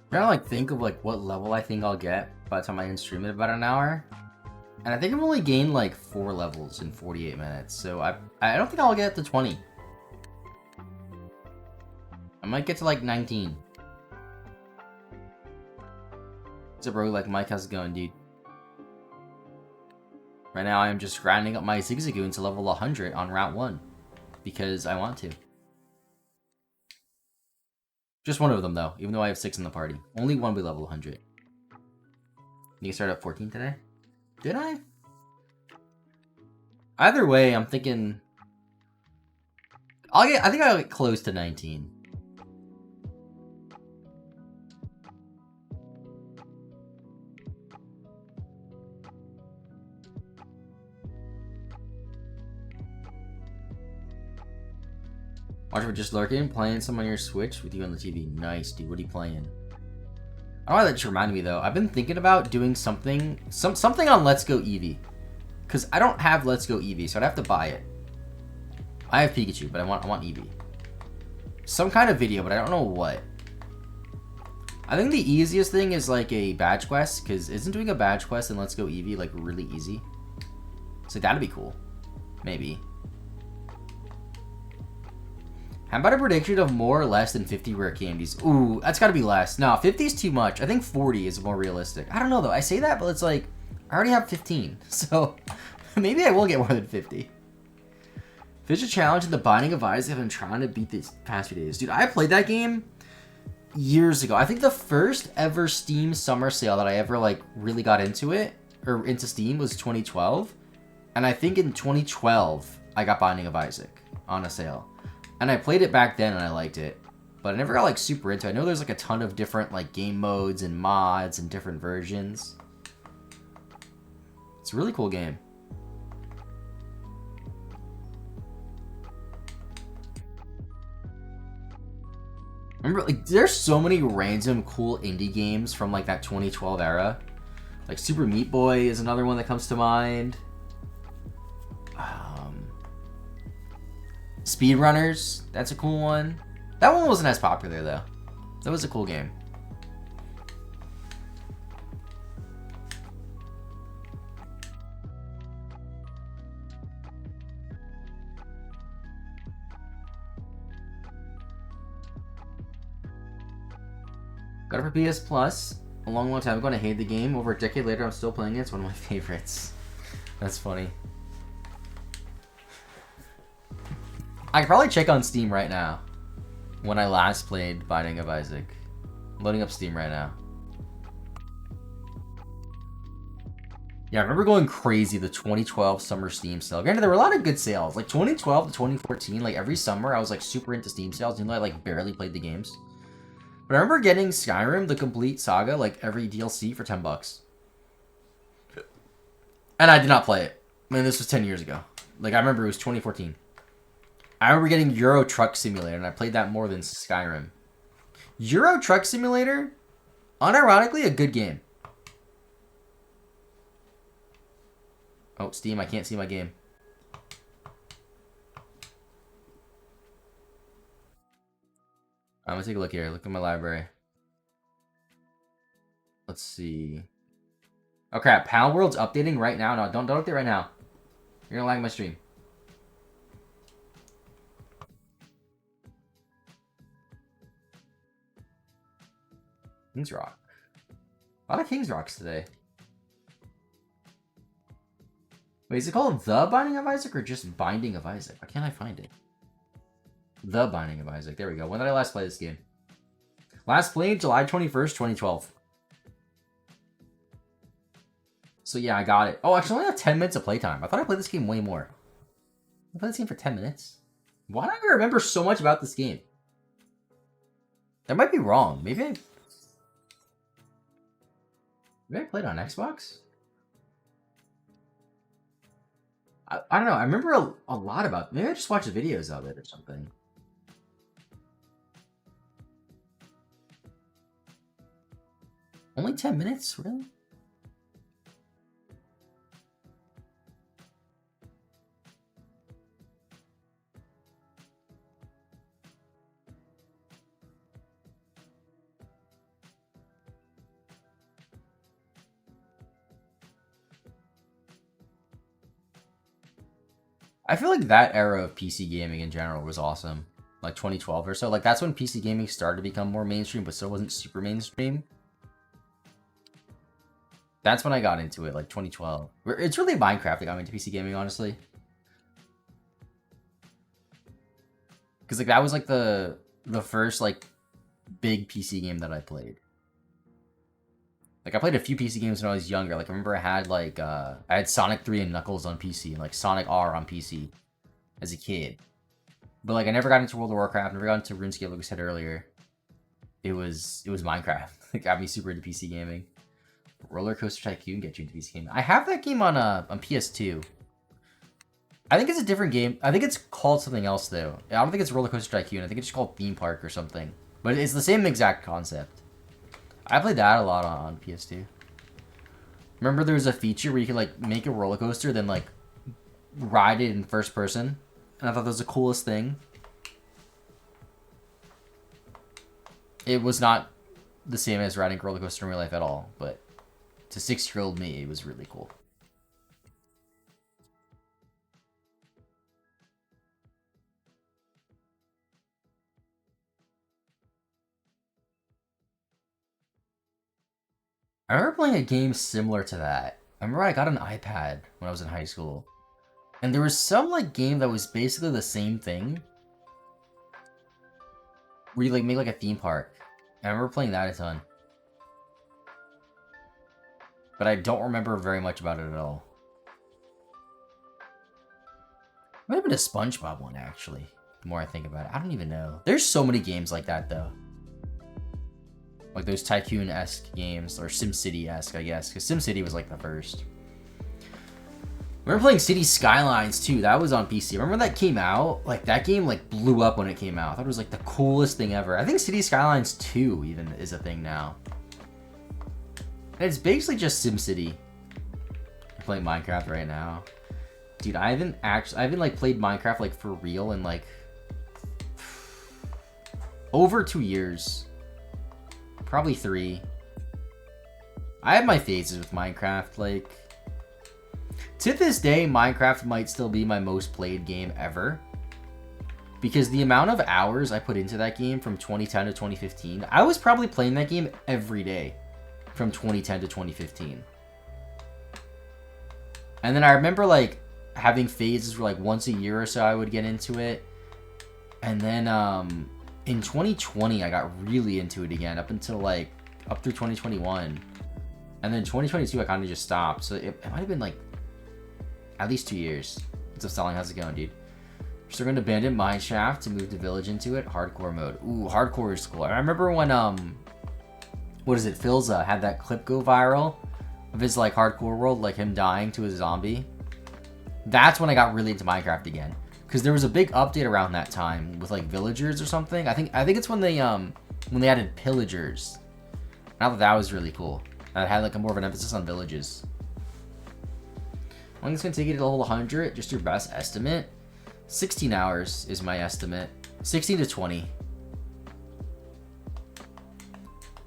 I'm trying to like think of like what level I think I'll get by the time I end stream in about an hour. And I think I've only gained like 4 levels in 48 minutes. So I don't think I'll get to 20. I might get to like 19. What's up, bro? Like Mike, how's it going, dude? Right now I am just grinding up my Zigzagoon to level 100 on Route 1. Because I want to. Just one of them, though, even though I have 6 in the party. Only one will be level 100. You start at 14 today? Did I? Either way, I'm thinking... I think I'll get close to 19. Watch for just lurking, playing some on your Switch with you on the TV. Nice, dude. What are you playing? I don't know why that just reminded me though. I've been thinking about doing something on Let's Go Eevee. Cause I don't have Let's Go Eevee, so I'd have to buy it. I have Pikachu, but I want Eevee. Some kind of video, but I don't know what. I think the easiest thing is like a badge quest, cause isn't doing a badge quest in Let's Go Eevee like really easy? So that'd be cool. Maybe. How about a prediction of more or less than 50 rare candies? Ooh, that's gotta be less. No, 50 is too much. I think 40 is more realistic. I don't know though. I say that, but it's like, I already have 15. So, maybe I will get more than 50. Finish a challenge in the Binding of Isaac I've been trying to beat these past few days. Dude, I played that game years ago. I think the first ever Steam summer sale that I ever like really got into it, or into Steam, was 2012. And I think in 2012, I got Binding of Isaac on a sale. And I played it back then and I liked it. But I never got like super into it. I know there's like a ton of different like game modes and mods and different versions. It's a really cool game. Remember, like, there's so many random cool indie games from like that 2012 era. Like Super Meat Boy is another one that comes to mind. Speedrunners, that's a cool one. That one wasn't as popular though. That was a cool game. Got it for PS Plus a long, long time ago, and I hated the game. Over a decade later, I'm still playing it. It's one of my favorites. That's funny. I could probably check on Steam right now when I last played Binding of Isaac. I'm loading up Steam right now. Yeah, I remember going crazy the 2012 summer Steam sale. Granted, there were a lot of good sales. Like 2012 to 2014, like every summer, I was like super into Steam sales, even though I like barely played the games. But I remember getting Skyrim, the complete saga, like every DLC for $10. And I did not play it. I mean, this was 10 years ago. Like, I remember it was 2014. I remember getting Euro Truck Simulator, and I played that more than Skyrim. Euro Truck Simulator, unironically, a good game. Oh, Steam, I can't see my game. I'm gonna take a look here. Look at my library. Let's see. Oh crap, Pal World's updating right now. No, don't update right now. You're gonna lag my stream. Kings Rock. A lot of Kings Rocks today. Wait, is it called The Binding of Isaac or just Binding of Isaac? Why can't I find it? The Binding of Isaac. There we go. When did I last play this game? Last played July 21st, 2012. So yeah, I got it. Oh, actually, I only have 10 minutes of playtime. I thought I played this game way more. I played this game for 10 minutes. Why do I remember so much about this game? That might be wrong. Maybe I played on Xbox? I don't know. I remember a lot about it. Maybe I just watched videos of it or something. Only 10 minutes? Really? I feel like that era of PC gaming in general was awesome. Like 2012 or so. Like that's when PC gaming started to become more mainstream, but still wasn't super mainstream. That's when I got into it, like 2012. It's really Minecraft that got me into PC gaming, honestly. Because like that was like the first like big PC game that I played. Like I played a few PC games when I was younger. Like I remember I had Sonic 3 and Knuckles on PC and like Sonic R on PC as a kid. But like I never got into World of Warcraft, never got into RuneScape like we said earlier. It was Minecraft. It got me super into PC gaming. Roller Coaster Tycoon get you into PC gaming. I have that game on PS2. I think it's a different game. I think it's called something else though. I don't think it's Roller Coaster Tycoon. I think it's just called Theme Park or something. But it's the same exact concept. I played that a lot on PS2. Remember there was a feature where you could like make a roller coaster, then like ride it in first person, and I thought that was the coolest thing. It was not the same as riding a roller coaster in real life at all, but to 6-year-old me, it was really cool. I remember playing a game similar to that. I remember I got an iPad when I was in high school. And there was some like game that was basically the same thing. Where you like make like a theme park. And I remember playing that a ton. But I don't remember very much about it at all. Might have been a SpongeBob one actually. The more I think about it. I don't even know. There's so many games like that though. Like those Tycoon-esque games, or SimCity-esque, I guess, because SimCity was like the first. I remember playing City Skylines too. That was on PC. Remember when that came out? Like that game like blew up when it came out. I thought it was like the coolest thing ever. I think City Skylines 2 even is a thing now. And it's basically just SimCity. I'm playing Minecraft right now. Dude, I haven't like played Minecraft like for real in like over 2 years. Probably 3. I have my phases with Minecraft, like... To this day, Minecraft might still be my most played game ever. Because the amount of hours I put into that game from 2010 to 2015, I was probably playing that game every day from 2010 to 2015. And then I remember, like, having phases where, like, once a year or so I would get into it. And then, in 2020, I got really into it again up until, like, up through 2021. And then 2022, I kind of just stopped. So it might have been, like, at least 2 years. What's up, Stalling? How's it going, dude? So we're going to abandon Mineshaft to move the village into it. Hardcore mode. Ooh, hardcore is cool. I remember when, what is it? Philza had that clip go viral of his, like, hardcore world, like him dying to a zombie. That's when I got really into Minecraft again, because there was a big update around that time with, like, villagers or something. I think it's when they added pillagers. I thought that was really cool. That had, like, more of an emphasis on villages. How long it's gonna take you to level 100? Just your best estimate. 16 hours is my estimate. 16 to 20.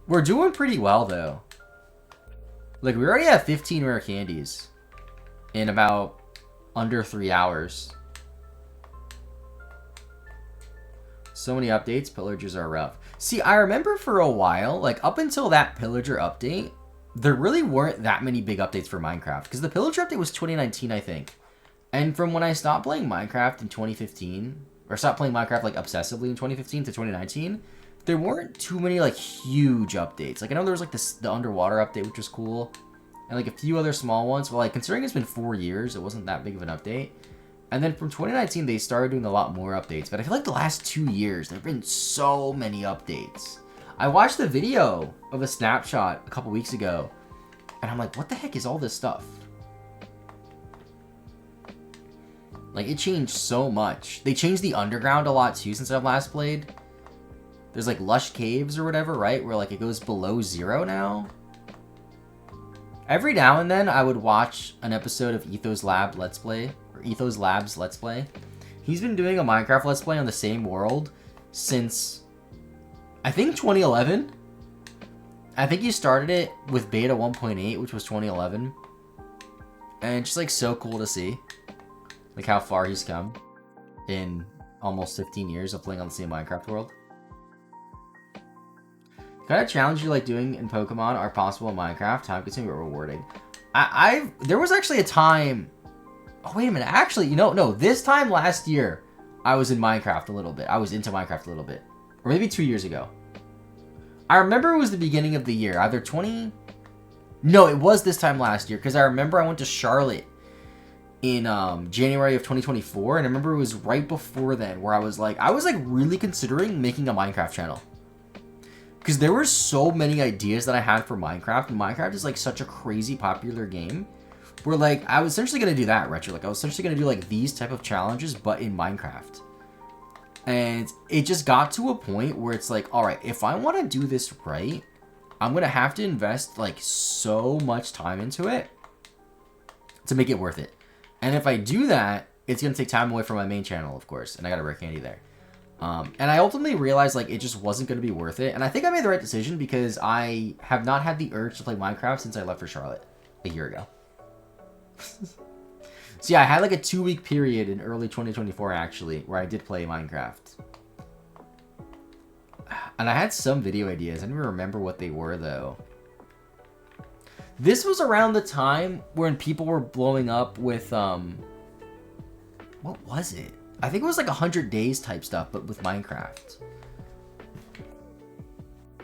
We're doing pretty well though. Like, we already have 15 rare candies in about under 3 hours. So many updates. Pillagers are rough. See, I remember for a while, like up until that pillager update, there really weren't that many big updates for Minecraft, because the pillager update was 2019, I think. And from when I stopped playing Minecraft in 2015, or stopped playing Minecraft like obsessively in 2015 to 2019, there weren't too many like huge updates. Like, I know there was like the underwater update, which was cool, and like a few other small ones. But like, considering it's been 4 years, it wasn't that big of an update. And then from 2019, they started doing a lot more updates. But I feel like the last 2 years, there have been so many updates. I watched the video of a snapshot a couple weeks ago, and I'm like, what the heck is all this stuff? Like, it changed so much. They changed the underground a lot too since I've last played. There's like lush caves or whatever, right? Where like it goes below 0 now. Every now and then I would watch an episode of Ethos Lab Let's Play, or Ethos Labs Let's Play. He's been doing a Minecraft Let's Play on the same world since, I think, 2011. I think he started it with beta 1.8, which was 2011. And it's just like so cool to see, like how far he's come in almost 15 years of playing on the same Minecraft world. Kind of challenge you like doing in Pokemon are possible in Minecraft, time consuming but rewarding. There was actually a time, oh wait a minute, actually, no, this time last year, I was in Minecraft a little bit. I was into Minecraft a little bit. Or maybe 2 years ago. I remember it was the beginning of the year, either no, it was this time last year, because I remember I went to Charlotte in January of 2024, and I remember it was right before then where I was like really considering making a Minecraft channel. Because there were so many ideas that I had for Minecraft, and Minecraft is like such a crazy popular game, where like I was essentially going to do that, Retro. Like, I was essentially going to do like these type of challenges, but in Minecraft. And it just got to a point where it's like, alright, if I want to do this right, I'm going to have to invest like so much time into it to make it worth it. And if I do that, it's going to take time away from my main channel, of course, and I got a rare candy there. And I ultimately realized like it just wasn't going to be worth it. And I think I made the right decision, because I have not had the urge to play Minecraft since I left for Charlotte a year ago. So yeah, I had like a 2-week period in early 2024 actually where I did play Minecraft. And I had some video ideas. I don't even remember what they were though. This was around the time when people were blowing up with what was it? I think it was like 100 days type stuff, but with Minecraft.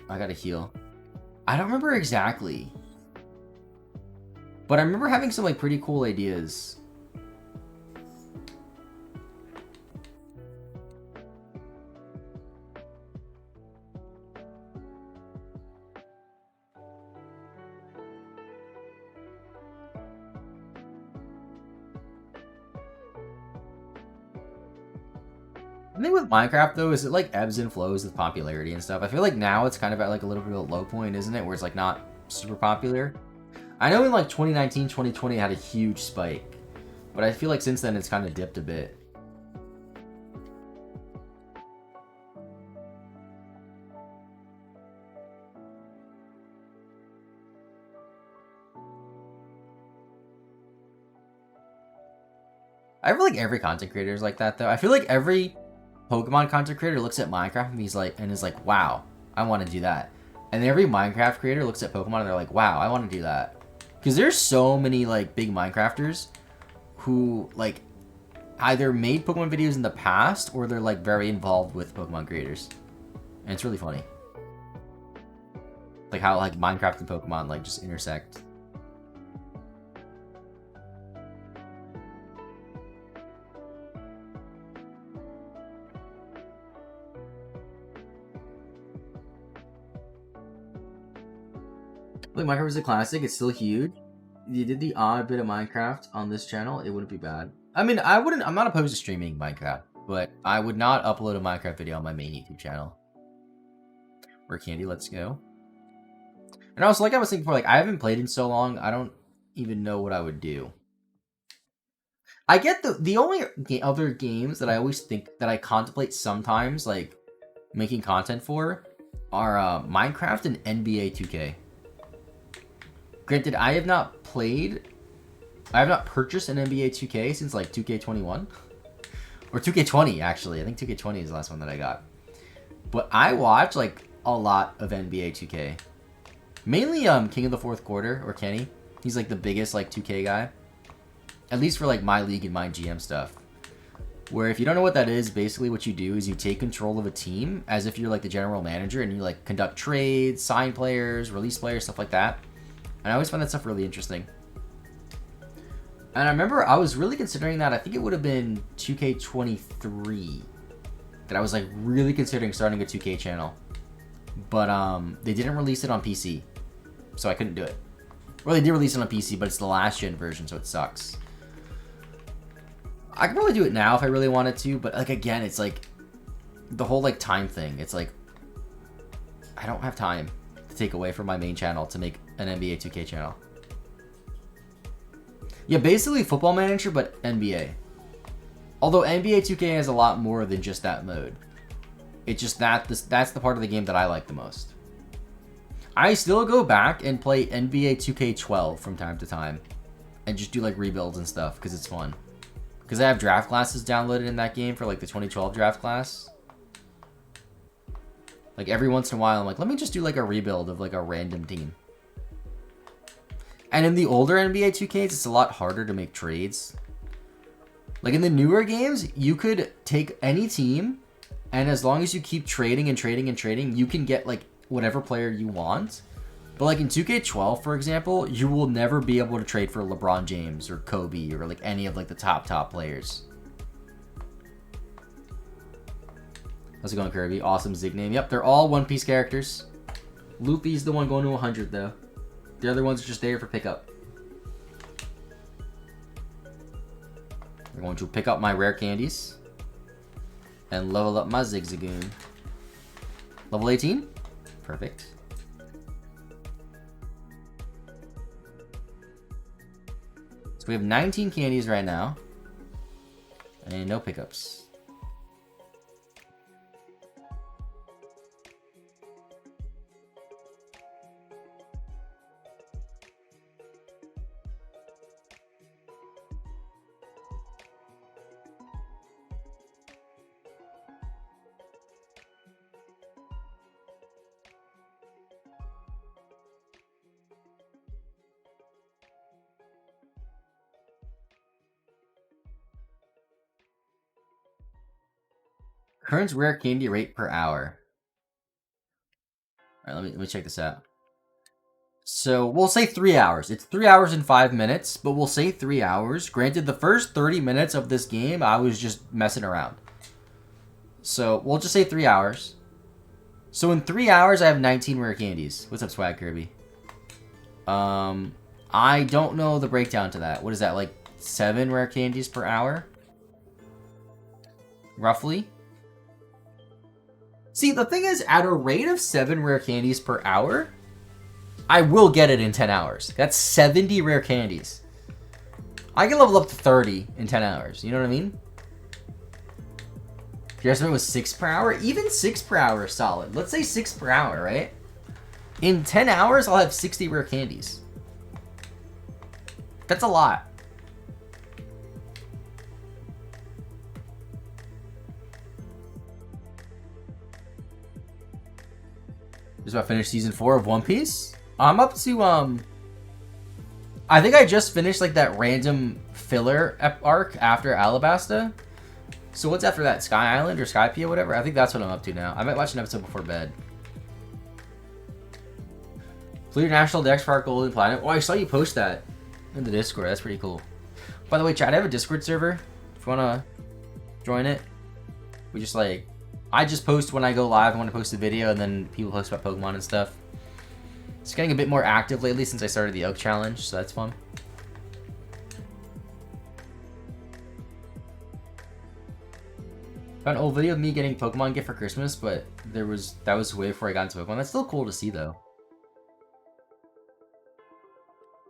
I gotta heal. I don't remember exactly. But I remember having some like pretty cool ideas. The thing with Minecraft though is it like ebbs and flows with popularity and stuff. I feel like now it's kind of at like a little bit of a low point, isn't it? Where it's like not super popular. I know in like 2019, 2020 it had a huge spike, but I feel like since then it's kind of dipped a bit. I feel like every content creator is like that though. I feel like every Pokemon content creator looks at Minecraft and is like, wow, I want to do that. And then every Minecraft creator looks at Pokemon and they're like, wow, I want to do that. Because there's so many like big Minecrafters who like either made Pokemon videos in the past or they're like very involved with Pokemon creators. And it's really funny. Like how like Minecraft and Pokemon like just intersect. Like Minecraft is a classic, it's still huge. If you did the odd bit of Minecraft on this channel, it wouldn't be bad. I mean, I'm not opposed to streaming Minecraft, but I would not upload a Minecraft video on my main YouTube channel. Rare candy, let's go. And also, like I was saying before, like I haven't played in so long, I don't even know what I would do. I get the only other games that I always think that I contemplate sometimes, like making content for, are Minecraft and NBA 2K. Granted, I have not purchased an NBA 2K since like 2K21. Or 2K20, actually. I think 2K20 is the last one that I got. But I watch like a lot of NBA 2K. Mainly King of the Fourth Quarter, or Kenny. He's like the biggest like 2K guy. At least for like my league and my GM stuff. Where if you don't know what that is, basically what you do is you take control of a team as if you're like the general manager and you like conduct trades, sign players, release players, stuff like that. And I always find that stuff really interesting. And I remember I was really considering that. I think it would have been 2K23 that I was like really considering starting a 2K channel. But they didn't release it on PC, so I couldn't do it. Well, they did release it on PC, but it's the last gen version, so it sucks. I could probably do it now if I really wanted to, but like again, it's like the whole like time thing. It's like I don't have time to take away from my main channel to make an NBA 2K channel. Yeah, basically Football Manager, but NBA. Although NBA 2K has a lot more than just that mode. It's just that's the part of the game that I like the most. I still go back and play NBA 2K12 from time to time. And just do like rebuilds and stuff, because it's fun. Because I have draft classes downloaded in that game for like the 2012 draft class. Like every once in a while, I'm like, let me just do like a rebuild of like a random team. And in the older NBA 2Ks, it's a lot harder to make trades. Like in the newer games, you could take any team, and as long as you keep trading and trading and trading, you can get like whatever player you want. But like in 2K12, for example, you will never be able to trade for LeBron James or Kobe or like any of like the top players. How's it going, Kirby? Awesome Zig name. Yep, they're all One Piece characters. Luffy's the one going to 100 though. The other ones are just there for pickup. I'm going to pick up my rare candies and level up my Zigzagoon. Level 18? Perfect. So we have 19 candies right now. And no pickups. Current rare candy rate per hour. Alright, let me check this out. So we'll say 3 hours. It's 3 hours and 5 minutes, but we'll say 3 hours. Granted, the first 30 minutes of this game, I was just messing around. So we'll just say 3 hours. So in 3 hours, I have 19 rare candies. What's up, Swag Kirby? I don't know the breakdown to that. What is that, like 7 rare candies per hour? Roughly? See, the thing is, at a rate of 7 rare candies per hour, I will get it in 10 hours. That's 70 rare candies. I can level up to 30 in 10 hours. You know what I mean? If your estimate was 6 per hour, even 6 per hour is solid. Let's say 6 per hour, right? In 10 hours, I'll have 60 rare candies. That's a lot. Just about to finish season 4 of One Piece. I'm up to, I think I just finished, like, that random filler arc after Alabasta. So what's after that? Sky Island or Skypiea, whatever? I think that's what I'm up to now. I might watch an episode before bed. Fleet National Dex Park Golden Planet. Oh, I saw you post that in the Discord. That's pretty cool. By the way, chat, I have a Discord server. If you want to join it. We just, like... I just post when I go live. I want to post a video, and then people post about Pokemon and stuff. It's getting a bit more active lately since I started the Oak Challenge, so that's fun. Found an old video of me getting Pokemon gift for Christmas, but that was way before I got into Pokemon. That's still cool to see, though.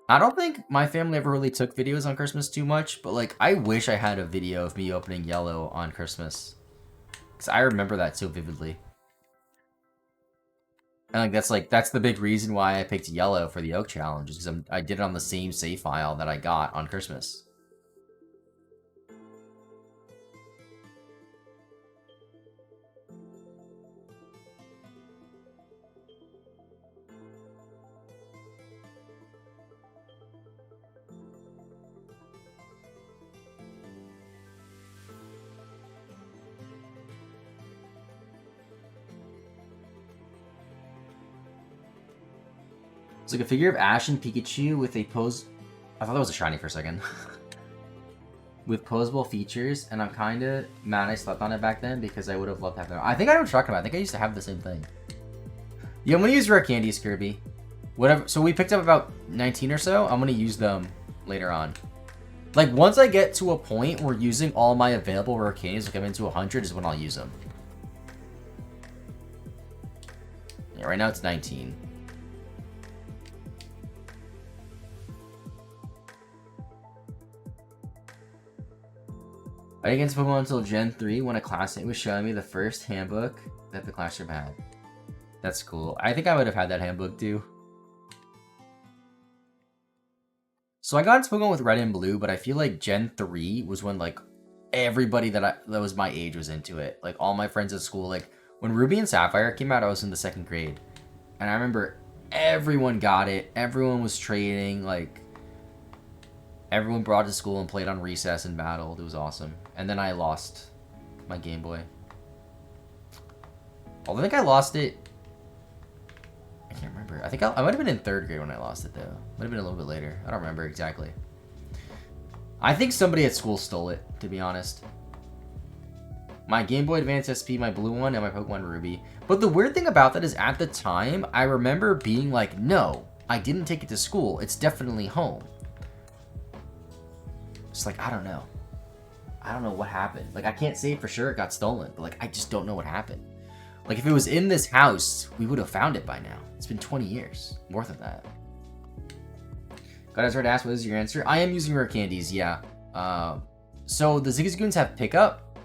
I don't think my family ever really took videos on Christmas too much, but, like, I wish I had a video of me opening Yellow on Christmas. Because I remember that so vividly. And, like, that's the big reason why I picked Yellow for the Oak Challenge, is because I did it on the same save file that I got on Christmas. It's like a figure of Ash and Pikachu with a pose... I thought that was a shiny for a second. With posable features, and I'm kind of mad I slept on it back then because I would have loved to have them. I think I know what you're talking about. I think I used to have the same thing. Yeah, I'm going to use rare candies, Kirby. Whatever. So we picked up about 19 or so. I'm going to use them later on. Like, once I get to a point where using all my available rare candies, like I'm into 100, is when I'll use them. Yeah, right now it's 19. I didn't get to Pokemon until Gen 3 when a classmate was showing me the first handbook that the classroom had. That's cool. I think I would have had that handbook too. So I got into Pokemon with Red and Blue, but I feel like Gen 3 was when, like, everybody that was my age was into it. Like, all my friends at school. Like, when Ruby and Sapphire came out, I was in the 2nd grade. And I remember everyone got it. Everyone was trading, like... Everyone brought it to school and played on recess and battled. It was awesome. And then I lost my Game Boy. Although I think I lost it... I can't remember. I think I might have been in 3rd grade when I lost it, though. Might have been a little bit later. I don't remember exactly. I think somebody at school stole it, to be honest. My Game Boy Advance SP, my blue one, and my Pokemon Ruby. But the weird thing about that is at the time, I remember being like, no, I didn't take it to school. It's definitely home. It's like, I don't know. I don't know what happened. Like, I can't say for sure it got stolen, but, like, I just don't know what happened. Like, if it was in this house, we would have found it by now. It's been 20 years. More than that. God, I was ready to ask, what is your answer? I am using rare candies, yeah. So, the Zigzagoons have pickup,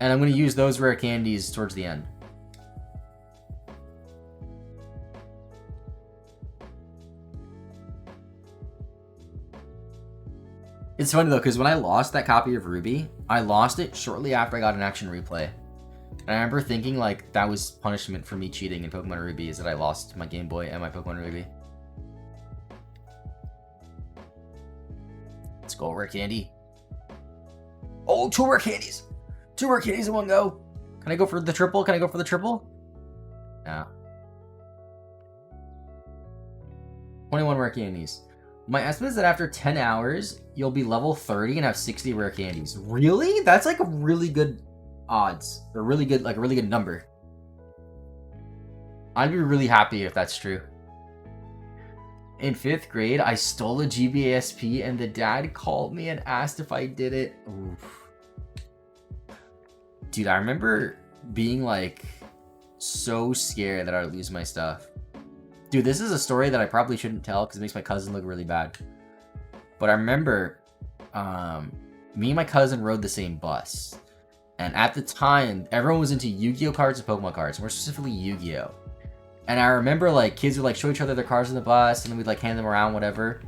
and I'm going to use those rare candies towards the end. It's funny, though, because when I lost that copy of Ruby, I lost it shortly after I got an action replay. And I remember thinking, like, that was punishment for me cheating in Pokemon Ruby, is that I lost my Game Boy and my Pokemon Ruby. Let's go, rare candy. Oh, 2 rare candies! 2 rare candies in one go! Can I go for the triple? Can I go for the triple? No. 21 rare candies. My estimate is that after 10 hours, you'll be level 30 and have 60 rare candies. Really? That's like a really good odds. A really good, like a really good number. I'd be really happy if that's true. In 5th grade, I stole a GBASP and the dad called me and asked if I did it. Oof. Dude, I remember being like so scared that I would lose my stuff. Dude, this is a story that I probably shouldn't tell because it makes my cousin look really bad. But I remember me and my cousin rode the same bus. And at the time, everyone was into Yu-Gi-Oh cards and Pokemon cards. More specifically, Yu-Gi-Oh. And I remember, like, kids would, like, show each other their cards on the bus. And then we'd, like, hand them around, whatever.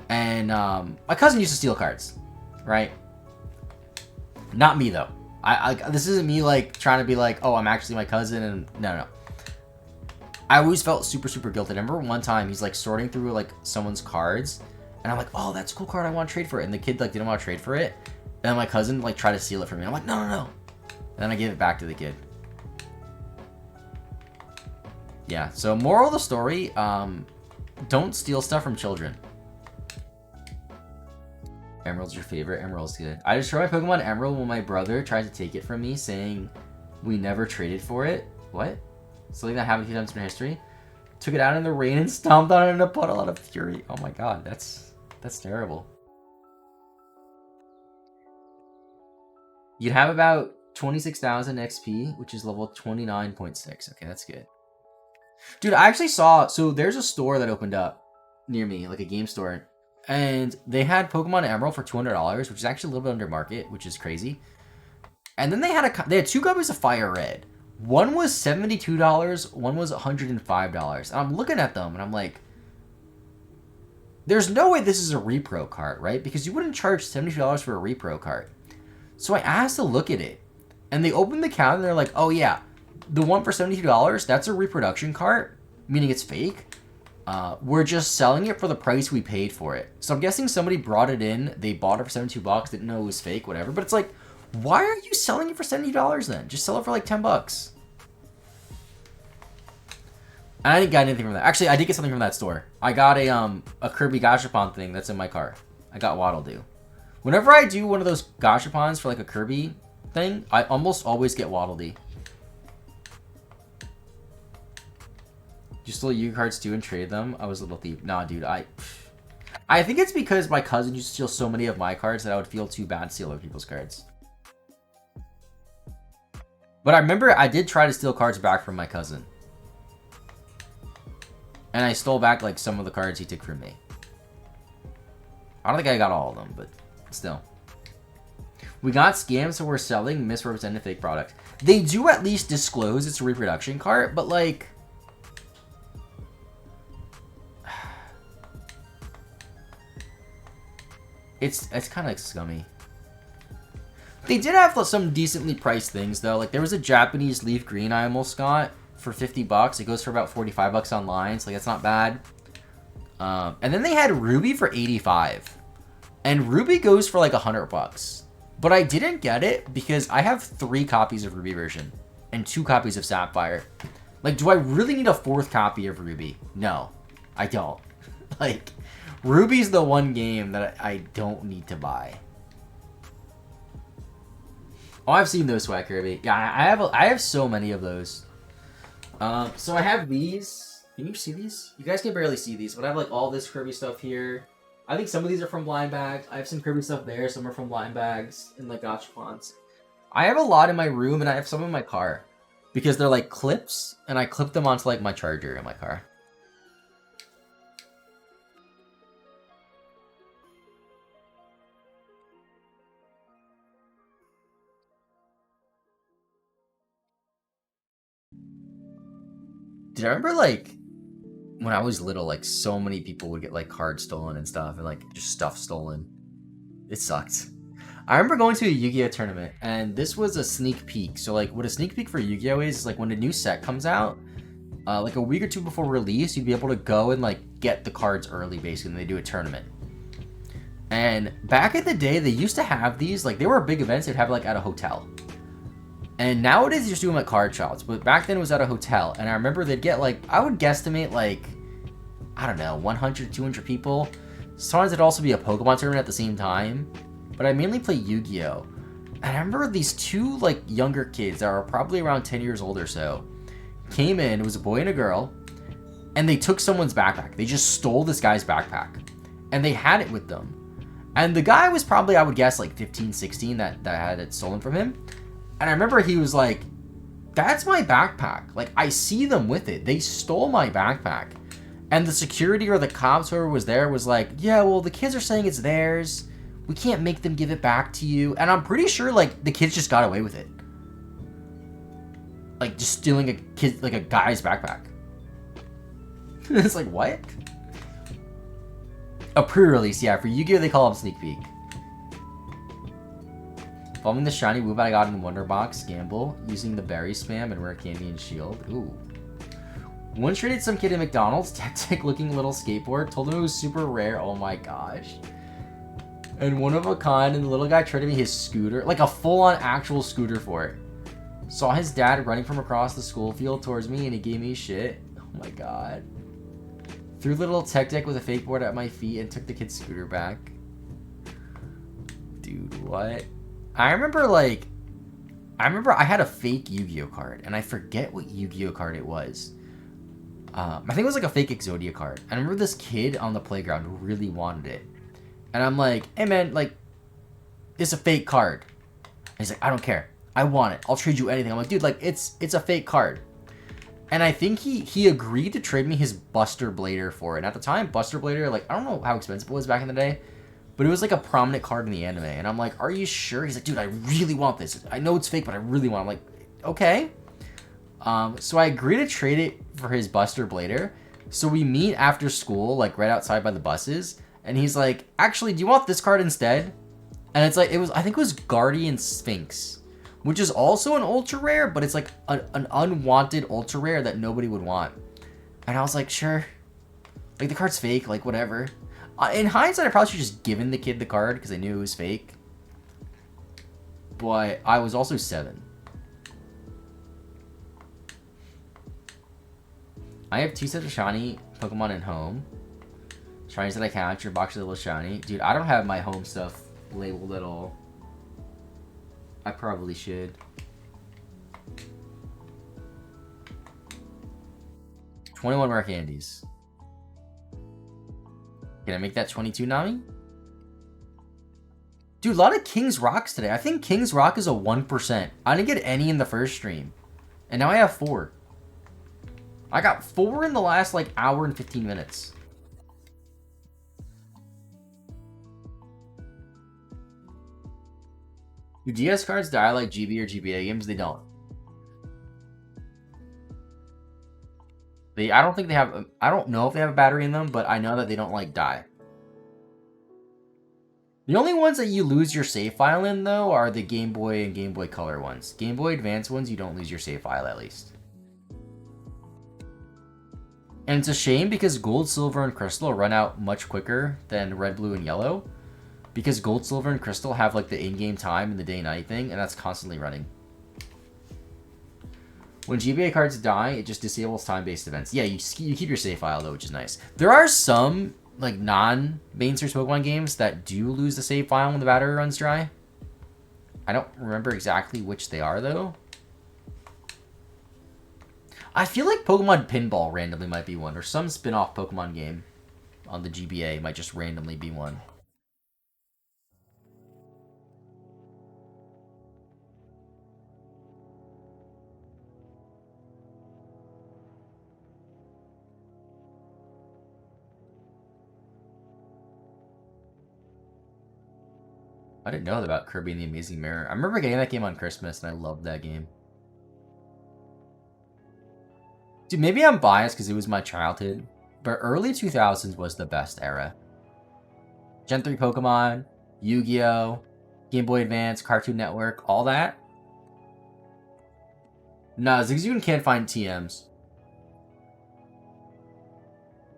And my cousin used to steal cards. Right? Not me, though. This isn't me, like, trying to be like, oh, I'm actually my cousin. And no. I always felt super, super guilty. I remember one time he's like sorting through like someone's cards, and I'm like, oh, that's a cool card. I want to trade for it. And the kid like didn't want to trade for it. And then my cousin like tried to steal it from me. I'm like, no, no, no. And then I gave it back to the kid. Yeah. So moral of the story, don't steal stuff from children. Emerald's your favorite. Emerald's good. I destroyed my Pokemon Emerald when my brother tried to take it from me, saying we never traded for it. What? Something that happened a few times in history. Took it out in the rain and stomped on it in a puddle out of fury. Oh my god, that's terrible. You'd have about 26,000 XP, which is level 29.6. Okay, that's good. Dude, I actually saw... So there's a store that opened up near me, like a game store. And they had Pokemon Emerald for $200, which is actually a little bit under market, which is crazy. And then they had two copies of Fire Red. One was $72, one was $105. And I'm looking at them and I'm like, there's no way this is a repro cart, right? Because you wouldn't charge $72 for a repro cart. So I asked to look at it. And they opened the counter and they're like, oh yeah, the one for $72, that's a reproduction cart, meaning it's fake. We're just selling it for the price we paid for it. So I'm guessing somebody brought it in, they bought it for 72 bucks, didn't know it was fake, whatever. But it's like, why are you selling it for $70 then? Just sell it for like 10 bucks. I didn't get anything from that. Actually, I did get something from that store. I got a Kirby Gashapon thing that's in my car. I got Waddle Doo. Whenever I do one of those Gashapons for like a Kirby thing, I almost always get Waddle Dee. You stole Yu-Gi cards too and trade them? I was a little thief. Nah, dude, I think it's because my cousin used to steal so many of my cards that I would feel too bad to steal other people's cards. But I remember I did try to steal cards back from my cousin. And I stole back like some of the cards he took from me. I don't think I got all of them, but still. We got scams, so we're selling misrepresented fake products. They do at least disclose it's a reproduction cart, but like... It's kind of like scummy. They did have some decently priced things though. Like there was a Japanese leaf green I almost got for 50 bucks. It goes for about 45 bucks online, so like that's not bad. And then they had Ruby for 85. And Ruby goes for like 100 bucks. But I didn't get it because I have 3 copies of Ruby version and 2 copies of Sapphire. Like, do I really need a 4th copy of Ruby? No, I don't. Like, Ruby's the one game that I don't need to buy. Oh, I've seen those Swag Kirby. Yeah, I have so many of those. So I have these. Can you see these? You guys can barely see these, but I have like all this Kirby stuff here. I think some of these are from blind bags. I have some Kirby stuff there. Some are from blind bags and like gachapons. I have a lot in my room and I have some in my car because they're like clips and I clip them onto like my charger in my car. Did I remember like when I was little, like so many people would get like cards stolen and stuff and like just stuff stolen. It sucked. I remember going to a Yu-Gi-Oh tournament and this was a sneak peek. So like what a sneak peek for Yu-Gi-Oh is like when a new set comes out, like a week or 2 before release, you'd be able to go and like get the cards early basically and they do a tournament. And back in the day, they used to have these, like they were big events they'd have like at a hotel. And nowadays, you just do them at card shops. But back then, it was at a hotel. And I remember they'd get, like, I would guesstimate, like, I don't know, 100, 200 people. Sometimes it'd also be a Pokemon tournament at the same time. But I mainly play Yu-Gi-Oh! And I remember these 2, like, younger kids that were probably around 10 years old or so came in. It was a boy and a girl. And they took someone's backpack. They just stole this guy's backpack. And they had it with them. And the guy was probably, I would guess, like, 15, 16 that had it stolen from him. And I remember he was like, that's my backpack. Like, I see them with it. They stole my backpack. And the security or the cops, whoever was there, was like, yeah, well, the kids are saying it's theirs. We can't make them give it back to you. And I'm pretty sure, like, the kids just got away with it. Like, just stealing a kid, like, a guy's backpack. It's like, what? A pre-release, yeah. For Yu-Gi-Oh! They call them sneak peek. Following the shiny move I got in Wonder Box, Gamble, using the berry spam and rare candy and shield. Ooh. Once traded some kid at McDonald's, tech looking little skateboard, told him it was super rare. Oh my gosh. And one of a kind, and the little guy traded me his scooter, like a full-on actual scooter for it. Saw his dad running from across the school field towards me, and he gave me shit. Oh my god. Threw the little tech deck with a fake board at my feet and took the kid's scooter back. Dude, what? I remember I had a fake Yu-Gi-Oh card, and I forget what Yu-Gi-Oh card it was. I think it was like a fake Exodia card. I remember this kid on the playground who really wanted it. And I'm like, hey man, like, it's a fake card. And he's like, I don't care. I want it. I'll trade you anything. I'm like, dude, like, it's a fake card. And I think he agreed to trade me his Buster Blader for it. And at the time, Buster Blader, like, I don't know how expensive it was back in the day, but it was like a prominent card in the anime. And I'm like, are you sure? He's like, dude, I really want this. I know it's fake, but I really want it. I'm like, okay. So I agreed to trade it for his Buster Blader. So we meet after school, like right outside by the buses. And he's like, actually, do you want this card instead? And it's like, I think it was Guardian Sphinx, which is also an ultra rare, but it's like an unwanted ultra rare that nobody would want. And I was like, sure. Like, the card's fake, like, whatever. In hindsight, I probably should have just given the kid the card because I knew it was fake. But I was also 7. I have 2 sets of shiny Pokemon in home. Shinies that I catch, your box is a little shiny. Dude, I don't have my home stuff labeled at all. I probably should. 21 rare candies. Can I make that 22, Nami? Dude, a lot of King's Rocks today. I think King's Rock is a 1%. I didn't get any in the first stream. And now I have 4. I got 4 in the last, like, hour and 15 minutes. Do DS cards die like GB or GBA games? They don't. I don't think they have... I don't know if they have a battery in them, but I know that they don't, like, die. The only ones that you lose your save file in, though, are the Game Boy and Game Boy Color ones. Game Boy Advance ones, you don't lose your save file, at least. And it's a shame because Gold, Silver, and Crystal run out much quicker than Red, Blue, and Yellow. Because Gold, Silver, and Crystal have, like, the in-game time and the day-night thing, and that's constantly running. When GBA cards die, it just disables time-based events. Yeah, you keep your save file, though, which is nice. There are some, like, non-main source Pokemon games that do lose the save file when the battery runs dry. I don't remember exactly which they are, though. I feel like Pokemon Pinball randomly might be one, or some spin-off Pokemon game on the GBA might just randomly be one. I didn't know about Kirby and the Amazing Mirror. I remember getting that game on Christmas, and I loved that game. Dude, maybe I'm biased because it was my childhood, but early 2000s was the best era. Gen 3 Pokemon, Yu-Gi-Oh!, Game Boy Advance, Cartoon Network, all that. Nah, Zigzagoon can't find TMs.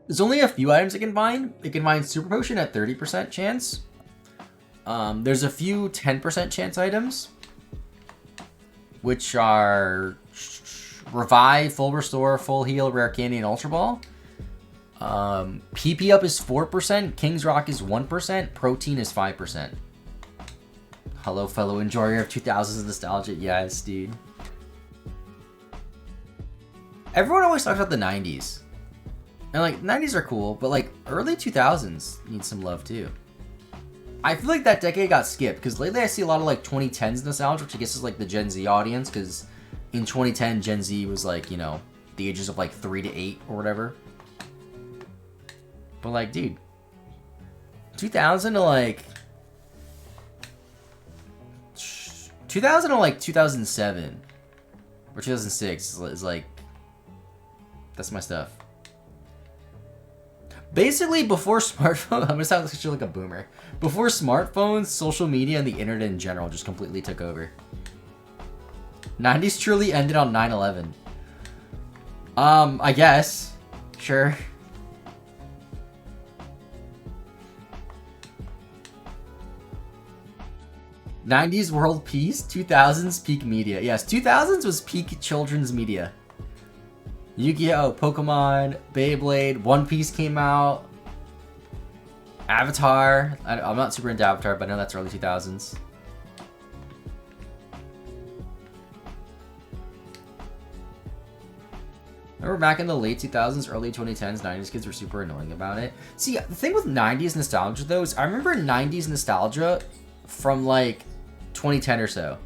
There's only a few items it can find. It can find Super Potion at 30% chance. There's a few 10% chance items, which are Revive, Full Restore, Full Heal, Rare Candy, and Ultra Ball. PP Up is 4%, King's Rock is 1%, Protein is 5%. Hello, fellow enjoyer of 2000s nostalgia. Yes, dude. Everyone always talks about the 90s. And, like, 90s are cool, but, like, early 2000s need some love, too. I feel like that decade got skipped, because lately I see a lot of, like, 2010s nostalgia, which I guess is, like, the Gen Z audience, because in 2010, Gen Z was, like, you know, the ages of, like, 3 to 8 or whatever. But, like, dude, 2000 to, like... 2000 to, like, 2007 or 2006 is, like... That's my stuff. Basically, before smartphones, I'm gonna sound like a boomer. Before smartphones, social media, and the internet in general just completely took over. 90s truly ended on 9/11. I guess. Sure. 90s world peace, 2000s peak media. Yes, 2000s was peak children's media. Yu-Gi-Oh, Pokemon, Beyblade, One Piece came out. Avatar. I'm not super into Avatar, but I know that's early 2000s. Remember back in the late 2000s, early 2010s, 90s kids were super annoying about it. See, the thing with 90s nostalgia, though, is I remember 90s nostalgia from, like, 2010 or so.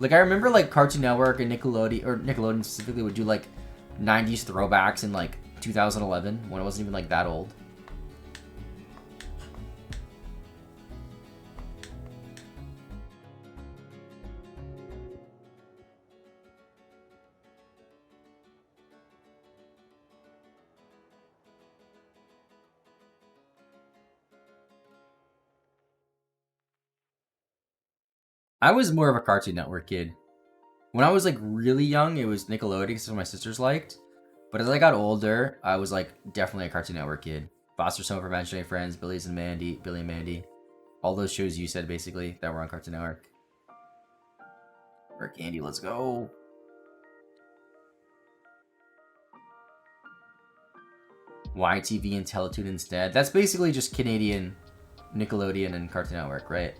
Like, I remember, like, Cartoon Network and Nickelodeon, or Nickelodeon specifically, would do, like, 90s throwbacks in, like, 2011, when it wasn't even, like, that old. I was more of a Cartoon Network kid. When I was, like, really young, it was Nickelodeon, because my sisters liked. But as I got older, I was, like, definitely a Cartoon Network kid. Foster Home for Imaginary Friends, Billy and Mandy. All those shows you said, basically, that were on Cartoon Network. Rick Andy, let's go. YTV and Teletoon instead. That's basically just Canadian Nickelodeon and Cartoon Network, right?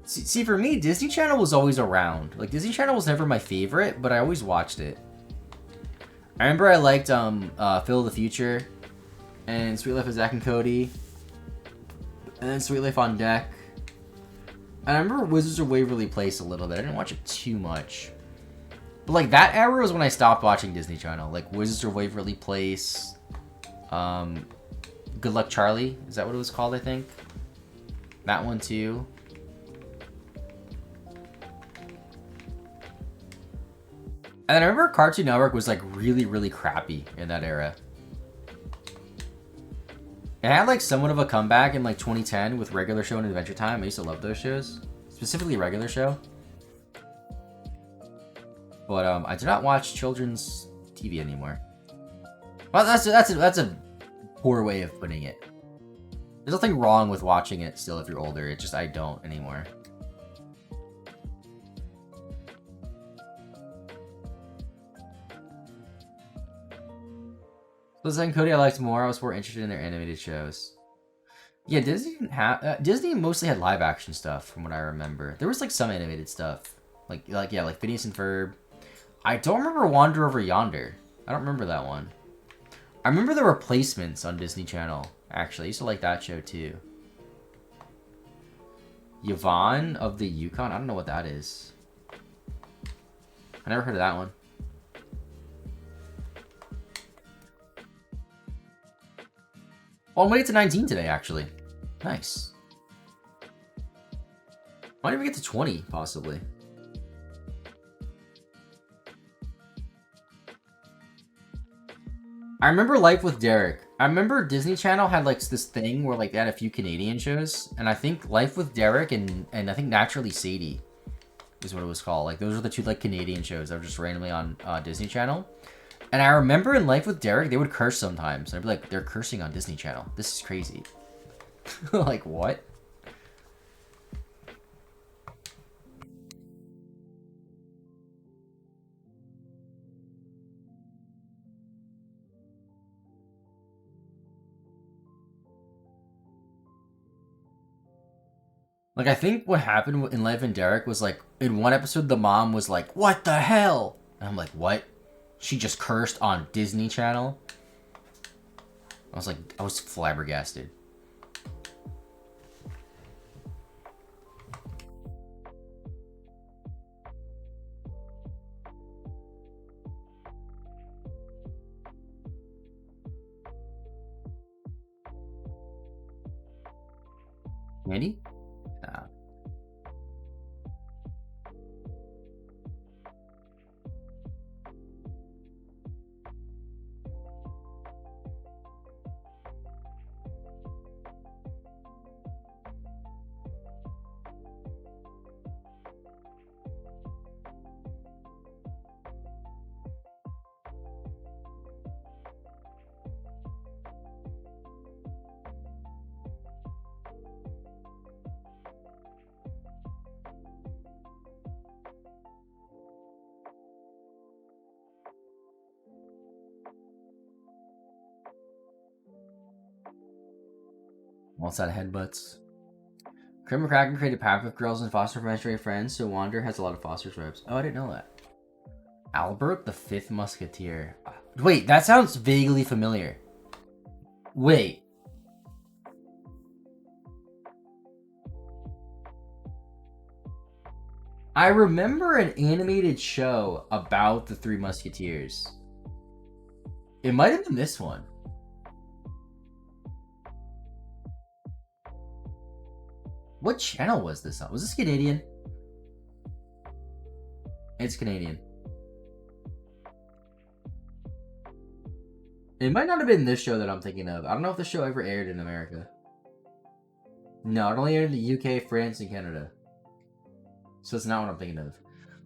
See, for me, Disney Channel was always around. Like, Disney Channel was never my favorite, but I always watched it. I remember I liked Phil of the Future, and Sweet Life of Zack and Cody, and then Sweet Life on Deck. And I remember Wizards of Waverly Place a little bit. I didn't watch it too much. But, like, that era was when I stopped watching Disney Channel. Like, Wizards of Waverly Place, Good Luck Charlie. Is that what it was called, I think? That one, too. And I remember Cartoon Network was, like, really, really crappy in that era. It had, like, somewhat of a comeback in, like, 2010 with Regular Show and Adventure Time. I used to love those shows. Specifically Regular Show. But, I do not watch children's TV anymore. Well, that's a poor way of putting it. There's nothing wrong with watching it still if you're older. It's just I don't anymore. So Zack and Cody I liked more. I was more interested in their animated shows. Yeah, Disney didn't have Disney mostly had live action stuff from what I remember. There was like some animated stuff, like Phineas and Ferb. I don't remember Wander Over Yonder. I don't remember that one. I remember the Replacements on Disney Channel. Actually, I used to like that show too. Yvonne of the Yukon. I don't know what that is. I never heard of that one. Oh, I made it to 19 today, actually. Nice. Might even get to 20, possibly. I remember Life with Derek. I remember Disney Channel had like this thing where like they had a few Canadian shows, and I think Life with Derek and I think Naturally Sadie is what it was called. Like those were the two like Canadian shows that were just randomly on Disney Channel. And I remember in Life with Derek, they would curse sometimes. I'd be like, they're cursing on Disney Channel. This is crazy. Like, what? Like, I think what happened in Life and Derek was like, in one episode, the mom was like, what the hell? And I'm like, what? She just cursed on Disney Channel? I was flabbergasted. Andy? Nah. Outside of headbutts. Craig McCracken created Powerpuff Girls and Foster Imaginary Friends, so Wander has a lot of Foster's reps. Oh, I didn't know that. Albert, the Fifth Musketeer. Wait, that sounds vaguely familiar. Wait. I remember an animated show about the Three Musketeers. It might have been this one. What channel was this on? Was this Canadian? It's Canadian. It might not have been this show that I'm thinking of. I don't know if the show ever aired in America. No, it only aired in the UK, France, and Canada. So it's not what I'm thinking of.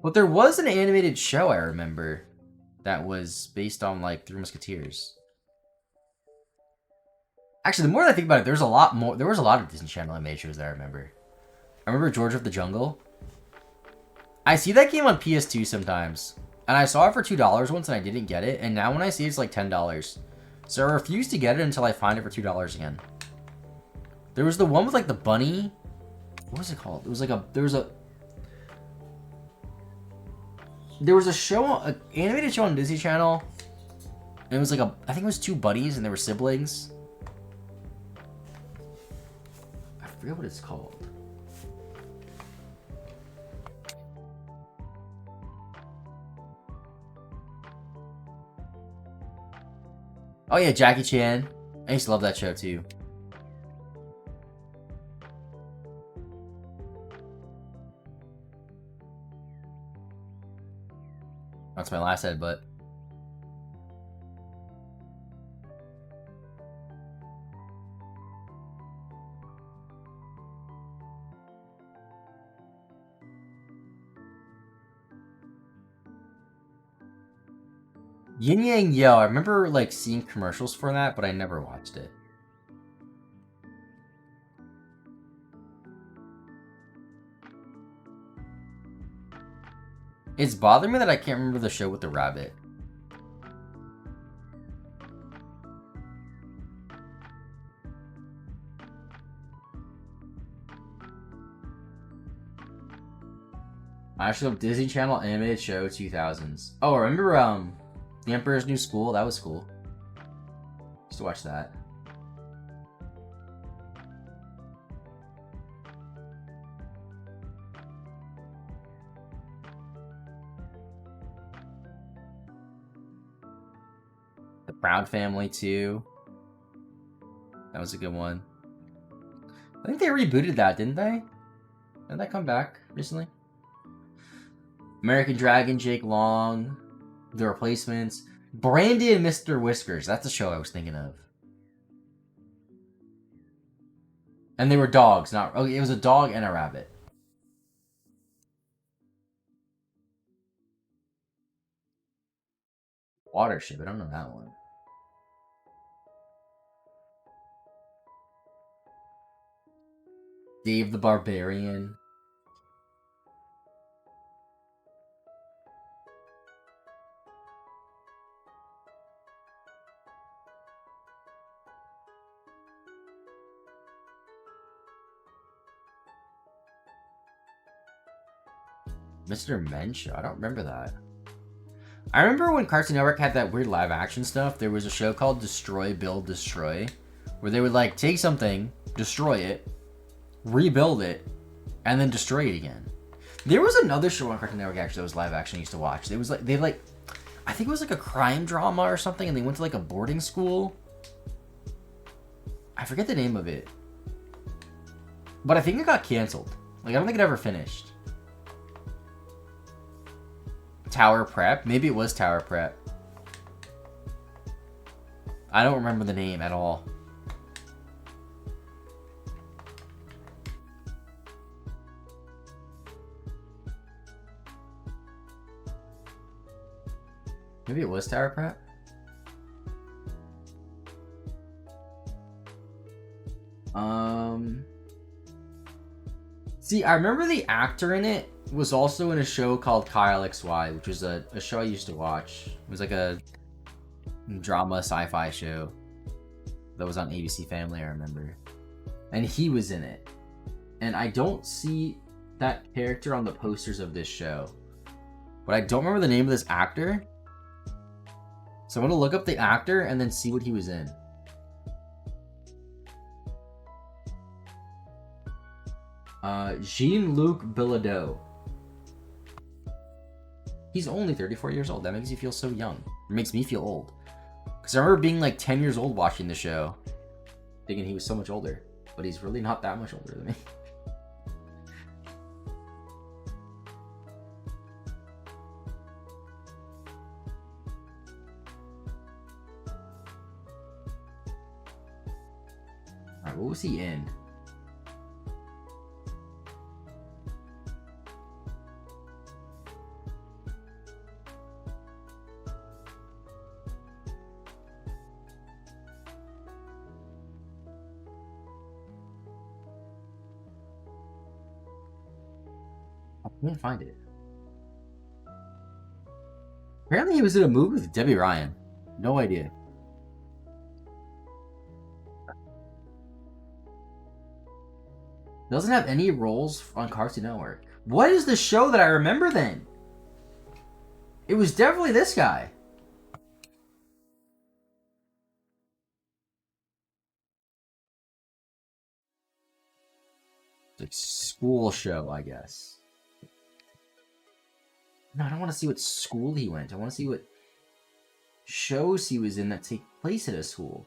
But there was an animated show I remember that was based on like Three Musketeers. Actually, the more that I think about it, there's a lot more. There was a lot of Disney Channel animated shows that I remember. I remember George of the Jungle. I see that game on PS2 sometimes. And I saw it for $2 once and I didn't get it. And now when I see it, it's like $10. So I refuse to get it until I find it for $2 again. There was the one with like the bunny. What was it called? It was like there was a show, an animated show on Disney Channel. And it was like I think it was two buddies and they were siblings. I forget what it's called. Oh yeah, Jackie Chan. I used to love that show too. That's my last headbutt. Yin Yang Yo, I remember like seeing commercials for that, but I never watched it. It's bothering me that I can't remember the show with the rabbit. I actually love Disney Channel animated show 2000s. Oh, I remember The Emperor's New School. That was cool. Used to watch that. The Proud Family too. That was a good one. I think they rebooted that, didn't they? Didn't that come back recently? American Dragon, Jake Long, The Replacements, Brandy and Mr. Whiskers. That's the show I was thinking of. And they were dogs, not... Oh, it was a dog and a rabbit. Watership, I don't know that one. Dave the Barbarian. Mr. Mensch? I don't remember that. I remember when Cartoon Network had that weird live action stuff, there was a show called Destroy, Build, Destroy, where they would like take something, destroy it, rebuild it, and then destroy it again. There was another show on Cartoon Network actually that was live action I used to watch. It was like, I think it was like a crime drama or something, and they went to like a boarding school. I forget the name of it. But I think it got canceled. Like, I don't think it ever finished. Tower Prep? Maybe it was Tower Prep. I don't remember the name at all. Maybe it was Tower Prep? See, I remember the actor in it was also in a show called Kyle XY, which was a show I used to watch. It was like a drama sci-fi show that was on ABC Family, I remember. And he was in it. And I don't see that character on the posters of this show. But I don't remember the name of this actor. So I'm going to look up the actor and then see what he was in. Jean-Luc Bilodeau. He's only 34 years old. That makes you feel so young. It makes me feel old. Because I remember being like 10 years old watching the show. Thinking he was so much older. But he's really not that much older than me. Alright, what was he in? I can't find it. Apparently he was in a movie with Debbie Ryan. No idea. Doesn't have any roles on Cartoon Network. What is the show that I remember then? It was definitely this guy. It's like school show, I guess. No, I don't want to see what school he went. I want to see what shows he was in that take place at a school.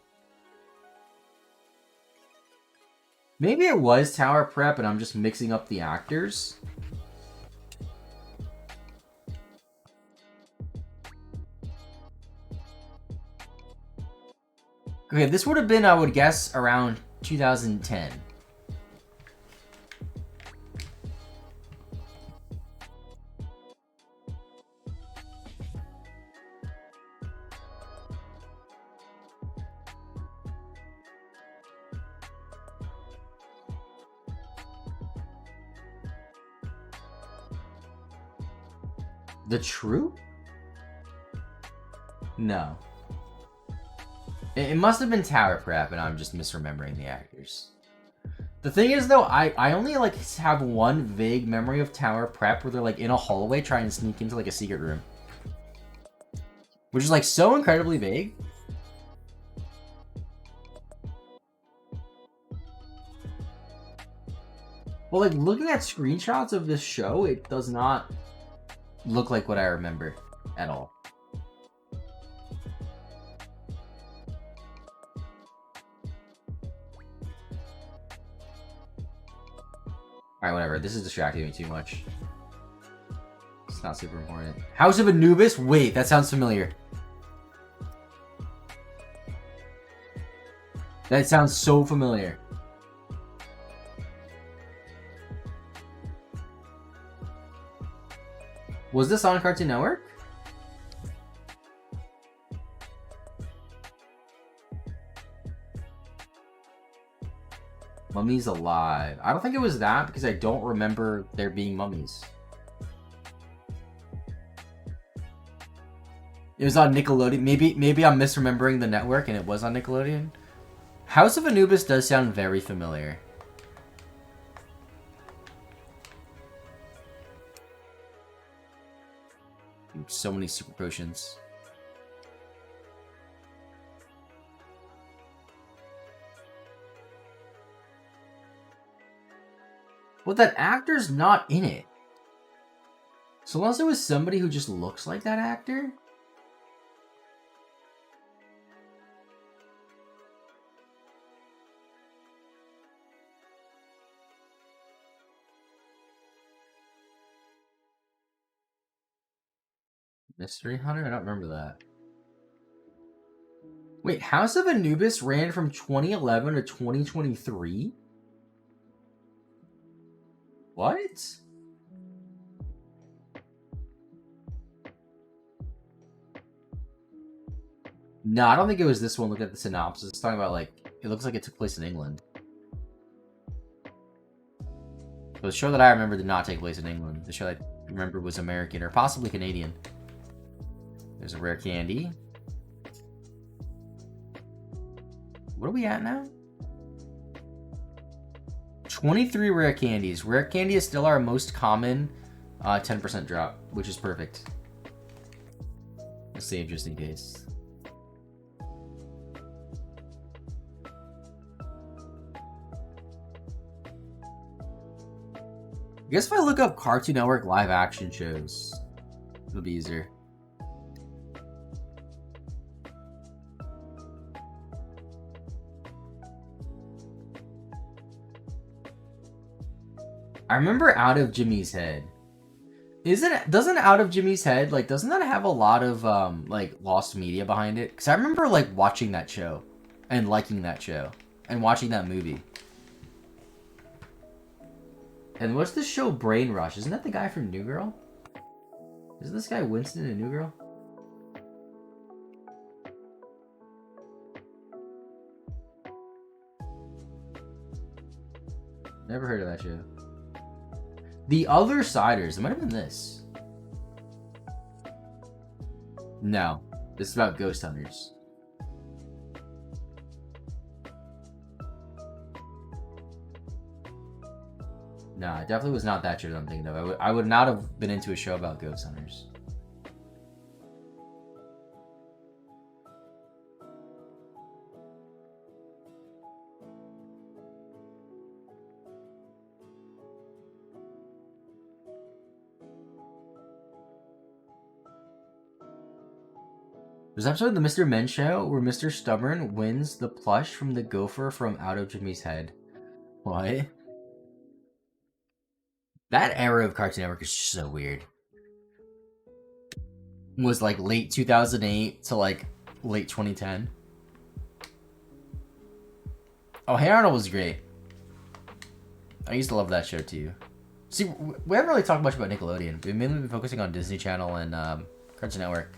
Maybe it was Tower Prep and I'm just mixing up the actors. Okay, this would have been, I would guess, around 2010. The Troop? No. It must have been Tower Prep, and I'm just misremembering the actors. The thing is, though, I only, like, have one vague memory of Tower Prep where they're, like, in a hallway trying to sneak into, like, a secret room. Which is, like, so incredibly vague. Well, like, looking at screenshots of this show, it does not look like what I remember at all. Alright, whatever. This is distracting me too much. It's not super important. House of Anubis? Wait, that sounds familiar. That sounds so familiar. Was this on Cartoon Network? Mummies Alive. I don't think it was that because I don't remember there being mummies. It was on Nickelodeon. Maybe I'm misremembering the network and it was on Nickelodeon. House of Anubis does sound very familiar. So many super potions. Well, that actor's not in it. So unless it was somebody who just looks like that actor? Mystery Hunter? I don't remember that. Wait, House of Anubis ran from 2011 to 2023? What? No, I don't think it was this one. Look at the synopsis. It's talking about, like, it looks like it took place in England. But the show that I remember did not take place in England. The show I remember was American or possibly Canadian. There's a rare candy. What are we at now? 23 rare candies. Rare candy is still our most common 10% drop, which is perfect. I'll save just in case. I guess if I look up Cartoon Network live action shows, it'll be easier. I remember Out of Jimmy's Head. Doesn't Out of Jimmy's Head, like, doesn't that have a lot of, like, lost media behind it? Because I remember, like, watching that show and liking that show and watching that movie. And what's the show Brain Rush? Isn't that the guy from New Girl? Isn't this guy Winston in New Girl? Never heard of that show. The Other Siders. It might have been this. No. This is about ghost hunters. No, it definitely was not that show that I'm thinking of. I would not have been into a show about ghost hunters. There's an episode of the Mr. Men show where Mr. Stubborn wins the plush from the gopher from Out of Jimmy's Head. What? That era of Cartoon Network is so weird. It was like late 2008 to like late 2010. Oh, Hey Arnold was great. I used to love that show too. See, we haven't really talked much about Nickelodeon. We've mainly been focusing on Disney Channel and Cartoon Network.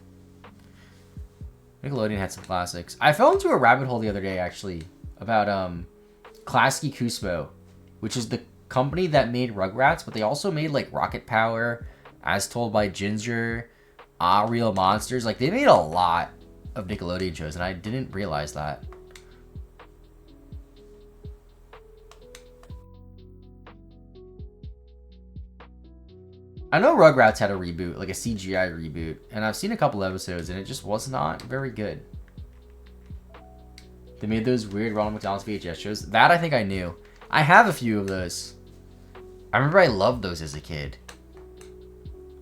Nickelodeon had some classics. I fell into a rabbit hole the other day, actually, about Klasky Csupo, which is the company that made Rugrats, but they also made, like, Rocket Power, As Told by Ginger, Ah Real Monsters. Like, they made a lot of Nickelodeon shows, and I didn't realize that. I know Rugrats had a reboot, like a CGI reboot, and I've seen a couple episodes, and it just was not very good. They made those weird Ronald McDonald's VHS shows. That I think I knew. I have a few of those. I remember I loved those as a kid.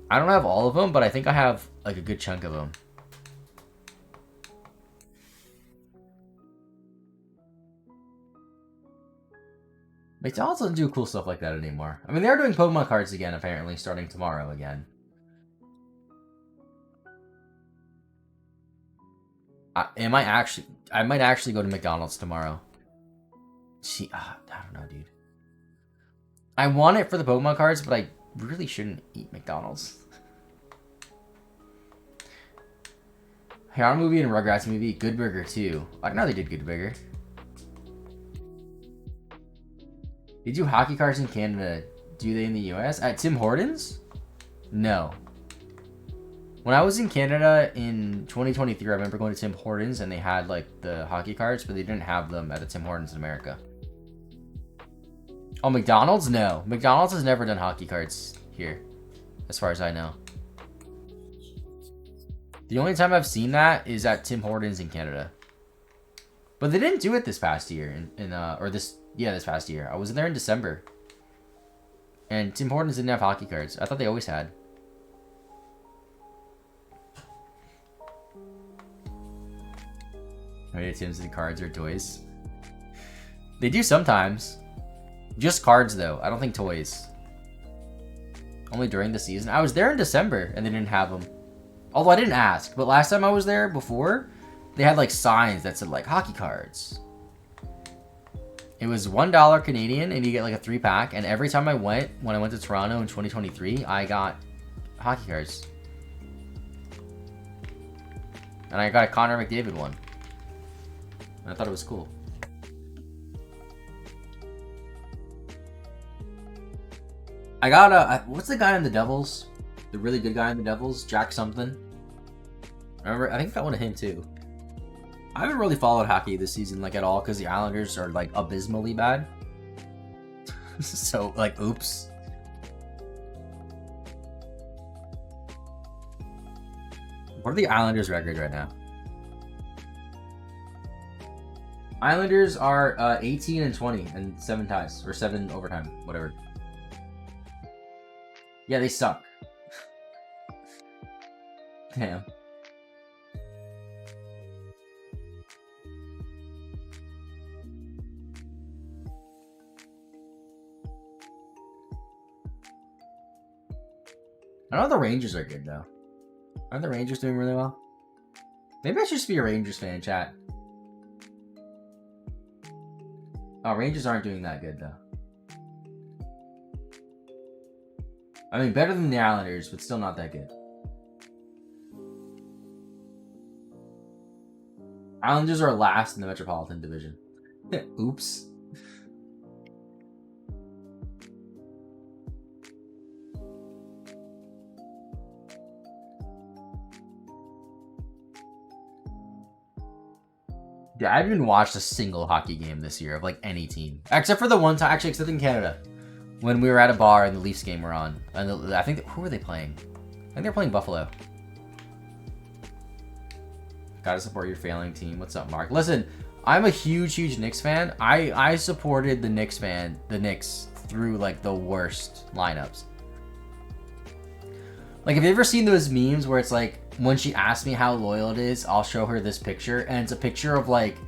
I don't have all of them, but I think I have like a good chunk of them. McDonald's doesn't do cool stuff like that anymore. I mean, they're doing Pokemon cards again, apparently, starting tomorrow again. I might actually go to McDonald's tomorrow. See, I don't know, dude. I want it for the Pokemon cards, but I really shouldn't eat McDonald's. Hey Arnold movie and Rugrats movie, Good Burger too. I didn't know they did Good Burger. They do hockey cards in Canada. Do they in the US? At Tim Hortons? No. When I was in Canada in 2023, I remember going to Tim Hortons and they had like the hockey cards, but they didn't have them at the Tim Hortons in America. Oh, McDonald's? No. McDonald's has never done hockey cards here, as far as I know. The only time I've seen that is at Tim Hortons in Canada. But they didn't do it this past year, this past year. I was there in December. And Tim Hortons didn't have hockey cards. I thought they always had. Rated Tim's and cards or toys. They do sometimes. Just cards though. I don't think toys. Only during the season. I was there in December and they didn't have them. Although I didn't ask. But last time I was there before, they had like signs that said like hockey cards. It was $1 Canadian and you get like a 3-pack. And every time when I went to Toronto in 2023, I got hockey cards. And I got a Connor McDavid one. And I thought it was cool. I got a... What's the guy in the Devils? The really good guy in the Devils? Jack something. I think I got one of him too. I haven't really followed hockey this season like at all because the Islanders are like abysmally bad. So, like, oops. What are the Islanders' record right now? Islanders are 18 and 20 and 7 ties or 7 overtime, whatever. Yeah, they suck. Damn. I know the Rangers are good though. Aren't the Rangers doing really well? Maybe I should just be a Rangers fan, chat. Oh, Rangers aren't doing that good though. I mean, better than the Islanders, but still not that good. Islanders are last in the Metropolitan Division. Oops. Yeah, I haven't even watched a single hockey game this year of like any team, except for the one time, actually, except in Canada, when we were at a bar and the Leafs game were on, and I think who were they playing? I think they're playing Buffalo. Gotta support your failing team. What's up, Mark? Listen, I'm a huge Knicks fan. I supported the Knicks through like the worst lineups. Like, have you ever seen those memes where it's like, when she asks me how loyal it is, I'll show her this picture, and it's a picture of like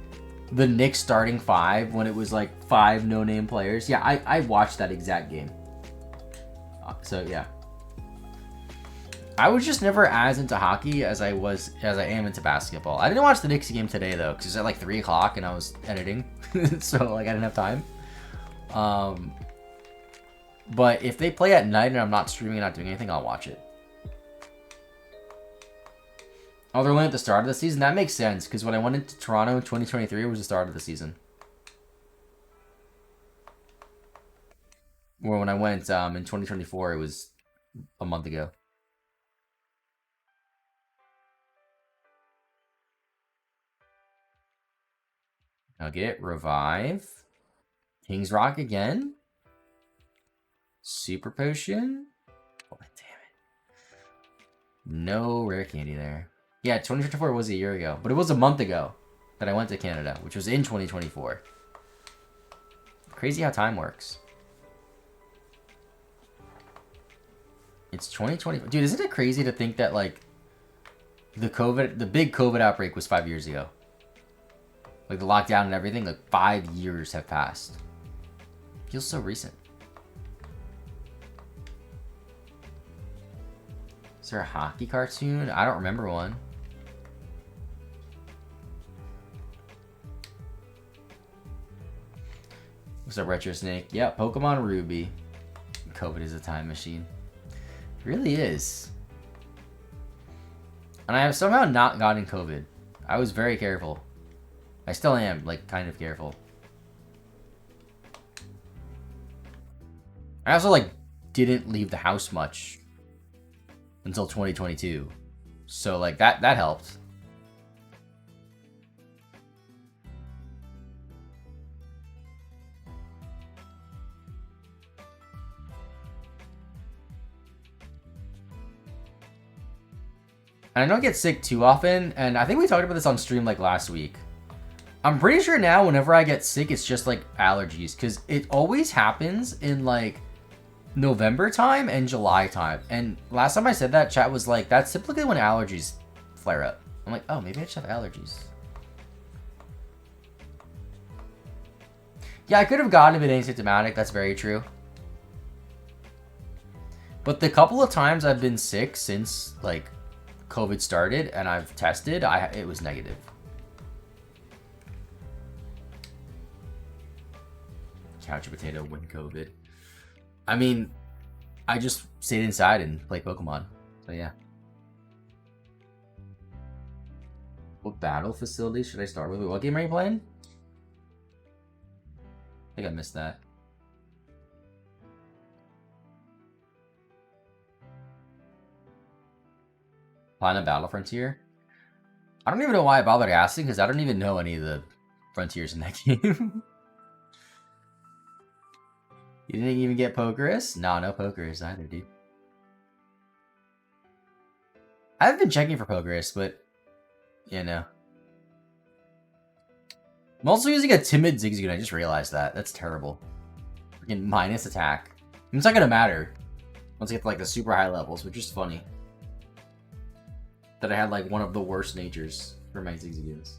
the Knicks starting 5 when it was like 5 no-name players. Yeah, I watched that exact game. So yeah, I was just never as into hockey as I am into basketball. I didn't watch the Knicks game today though, because it's at like 3 o'clock and I was editing, so like I didn't have time. But if they play at night and I'm not streaming and not doing anything, I'll watch it. Oh, they're only at the start of the season? That makes sense, because when I went into Toronto in 2023, it was the start of the season. Or when I went in 2024, it was a month ago. Nugget, Revive. King's Rock again. Super Potion. Oh, damn it. No rare candy there. Yeah, 2024 was a year ago, but it was a month ago that I went to Canada, which was in 2024. Crazy how time works. It's 2020. Dude, isn't it crazy to think that like the big COVID outbreak was 5 years ago? Like the lockdown and everything, like 5 years have passed. Feels so recent. Is there a hockey cartoon? I don't remember one. What's up, Retro Snake? Yeah, Pokemon Ruby. COVID is a time machine. It really is. And I have somehow not gotten COVID. I was very careful. I still am, like, kind of careful. I also, like, didn't leave the house much until 2022. So, like, that helped. And I don't get sick too often, and I think we talked about this on stream, like, last week. I'm pretty sure now whenever I get sick, it's just, like, allergies, because it always happens in, like, November time and July time. And last time I said that, chat was like, that's typically when allergies flare up. I'm like, oh, maybe I just have allergies. Yeah, I could have gotten it asymptomatic. That's very true. But the couple of times I've been sick since, like, COVID started and I've tested, it was negative. Couch potato win COVID. I mean, I just stayed inside and played Pokemon. So yeah. What battle facility should I start with? What game are you playing? I think I missed that. Planet Battle Frontier? I don't even know why I bothered asking, because I don't even know any of the frontiers in that game. You didn't even get Pokerus? No, no Pokerus either, dude. I've been checking for Pokerus, but yeah, no. I'm also using a timid Zigzagoon. I just realized that. That's terrible. Freaking minus attack. It's not gonna matter once I get to like the super high levels, which is funny. That I had like one of the worst natures for my Zigzagoons.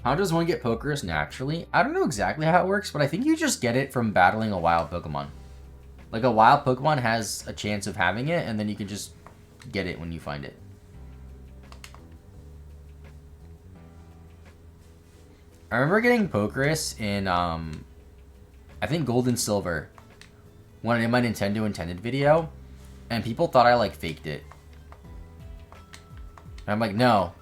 How does one get Pokerus naturally? I don't know exactly how it works, but I think you just get it from battling a wild Pokemon. Like a wild Pokemon has a chance of having it, and then you can just get it when you find it. I remember getting Pokerus in, I think Gold and Silver, when I did my Nintendo Intended video, and people thought I, like, faked it. And I'm like, no.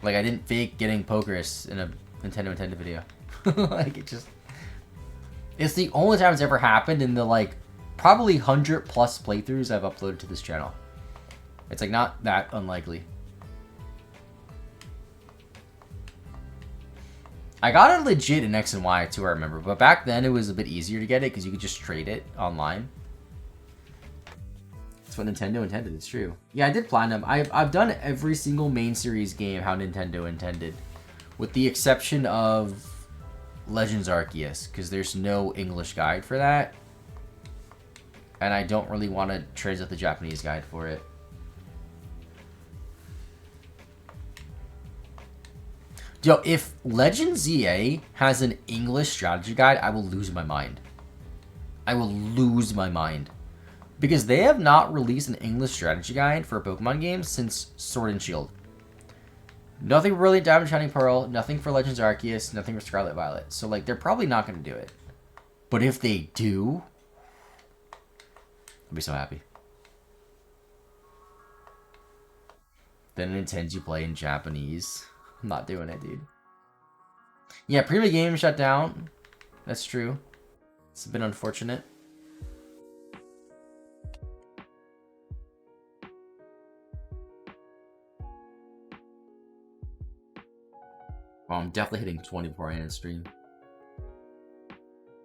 Like, I didn't fake getting Pokerus in a Nintendo Intended video. Like, it just... It's the only time it's ever happened in the, like, probably 100+ playthroughs I've uploaded to this channel. It's, like, not that unlikely. I got it legit in X and Y too, I remember. But back then, it was a bit easier to get it because you could just trade it online. That's what Nintendo intended, it's true. Yeah, I did Platinum. I've done every single main series game how Nintendo intended. With the exception of Legends Arceus, because there's no English guide for that. And I don't really want to translate the Japanese guide for it. Yo, if Legends ZA has an English strategy guide, I will lose my mind. I will lose my mind. Because they have not released an English strategy guide for a Pokemon game since Sword and Shield. Nothing for Brilliant Diamond Shining Pearl, nothing for Legends Arceus, nothing for Scarlet Violet. So, like, they're probably not going to do it. But if they do, I'll be so happy. Then it intends you play in Japanese. I'm not doing it, dude. Yeah, Prima Game shut down. That's true. It's been unfortunate. Oh, I'm definitely hitting 20 before I end stream.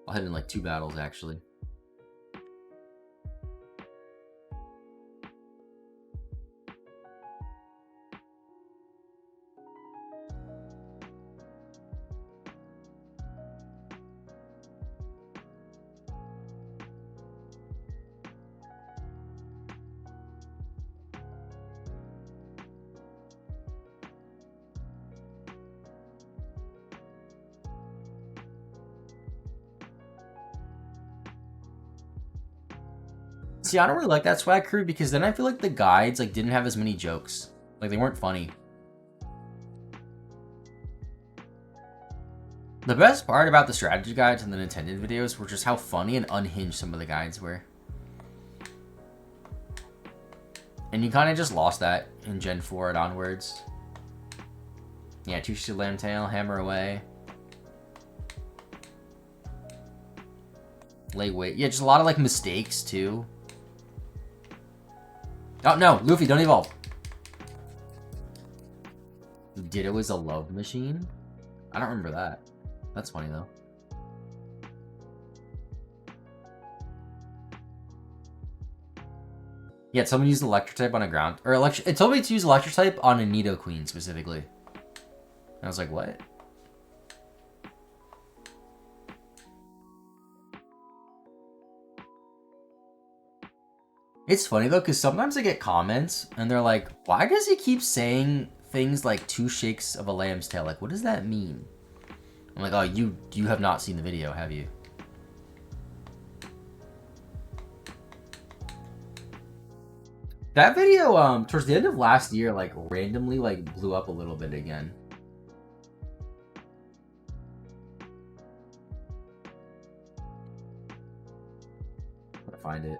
I'll hit in like 2 battles, actually. See, I don't really like that swag crew because then I feel like the guides like didn't have as many jokes. Like they weren't funny. The best part about the strategy guides and the Nintendo videos were just how funny and unhinged some of the guides were. And you kind of just lost that in Gen 4 and onwards. Yeah, Two-Shifted Lambtail, Hammer Away. Lay Wait. Yeah, just a lot of like mistakes too. Oh no, Luffy, don't evolve. Ditto is a love machine? I don't remember that. That's funny though. Yeah, someone used electric type on a ground or electric. It told me to use electric type on a Nidoqueen specifically. And I was like, what? It's funny though, because sometimes I get comments and they're like, why does he keep saying things like 2 shakes of a lamb's tail? Like, what does that mean? I'm like, oh, you have not seen the video, have you? That video, towards the end of last year, like, randomly, like, blew up a little bit again. I'm gonna find it.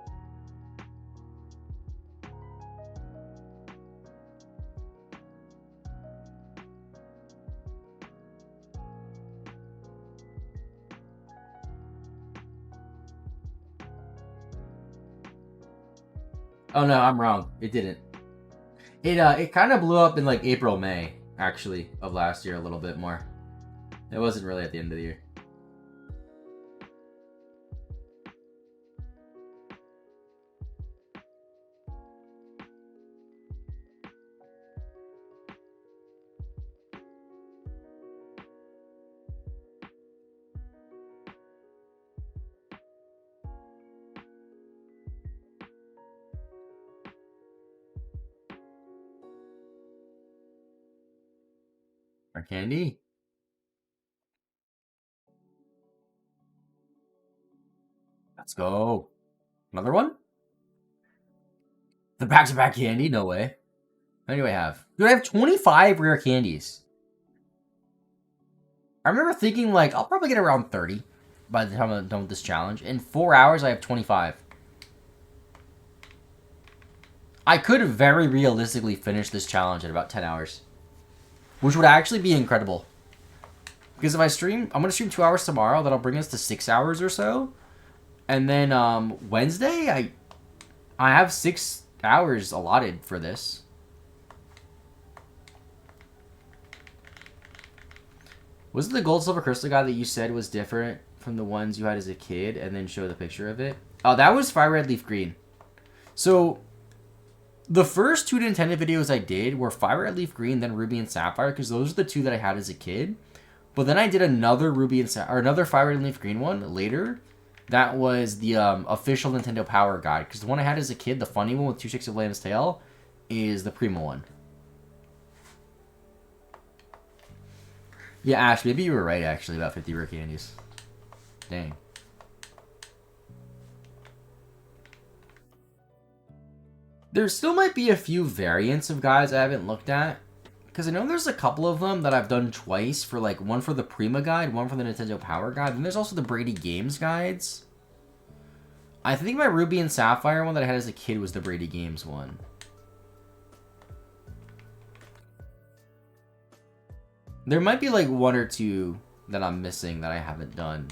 Oh no, I'm wrong. It didn't. It kind of blew up in like April, May, actually, of last year a little bit more. It wasn't really at the end of the year. Our candy. Let's go. Another one? The back-to-back candy? No way. How many do I have? Dude, I have 25 rare candies. I remember thinking, like, I'll probably get around 30 by the time I'm done with this challenge. In 4 hours, I have 25. I could very realistically finish this challenge in about 10 hours. Which would actually be incredible. Because if I stream, I'm going to stream 2 hours tomorrow. That'll bring us to 6 hours or so. And then Wednesday, I have 6 hours allotted for this. Was it the gold silver crystal guy that you said was different from the ones you had as a kid and then show the picture of it? Oh, that was Fire Red Leaf Green. So, the first 2 Nintendo videos I did were Fire Red Leaf Green, then Ruby and Sapphire, because those are the 2 that I had as a kid. But then I did another Ruby and or another Fire Red Leaf Green one later. That was the official Nintendo Power Guide, because the one I had as a kid, the funny one with 2 Chicks of Lamb's Tail, is the Prima one. Yeah, Ash, maybe you were right, actually, about 50 rare candies. Dang. There still might be a few variants of guides I haven't looked at. Because I know there's a couple of them that I've done twice, for like one for the Prima guide, one for the Nintendo Power Guide, and there's also the Brady Games guides. I think my Ruby and Sapphire one that I had as a kid was the Brady Games one. There might be like 1 or 2 that I'm missing that I haven't done.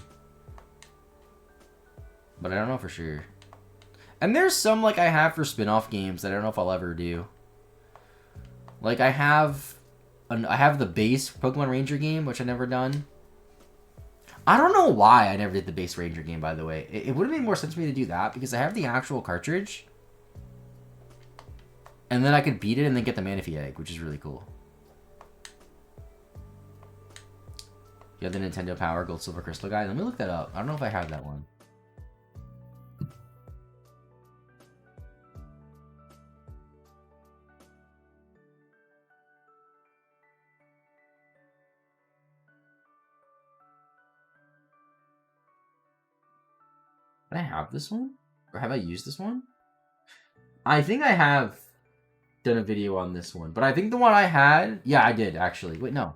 But I don't know for sure. And there's some like I have for spin-off games that I don't know if I'll ever do. Like I have the base Pokemon Ranger game, which I never done. I don't know why I never did the base Ranger game, by the way. It would have made more sense for me to do that because I have the actual cartridge. And then I could beat it and then get the Manaphy egg, which is really cool. You have the Nintendo Power Gold Silver Crystal guide. Let me look that up. I don't know if I have that one. Did I have this one? Or have I used this one? I think I have done a video on this one. But I think the one I had... Yeah, I did, actually. Wait, no.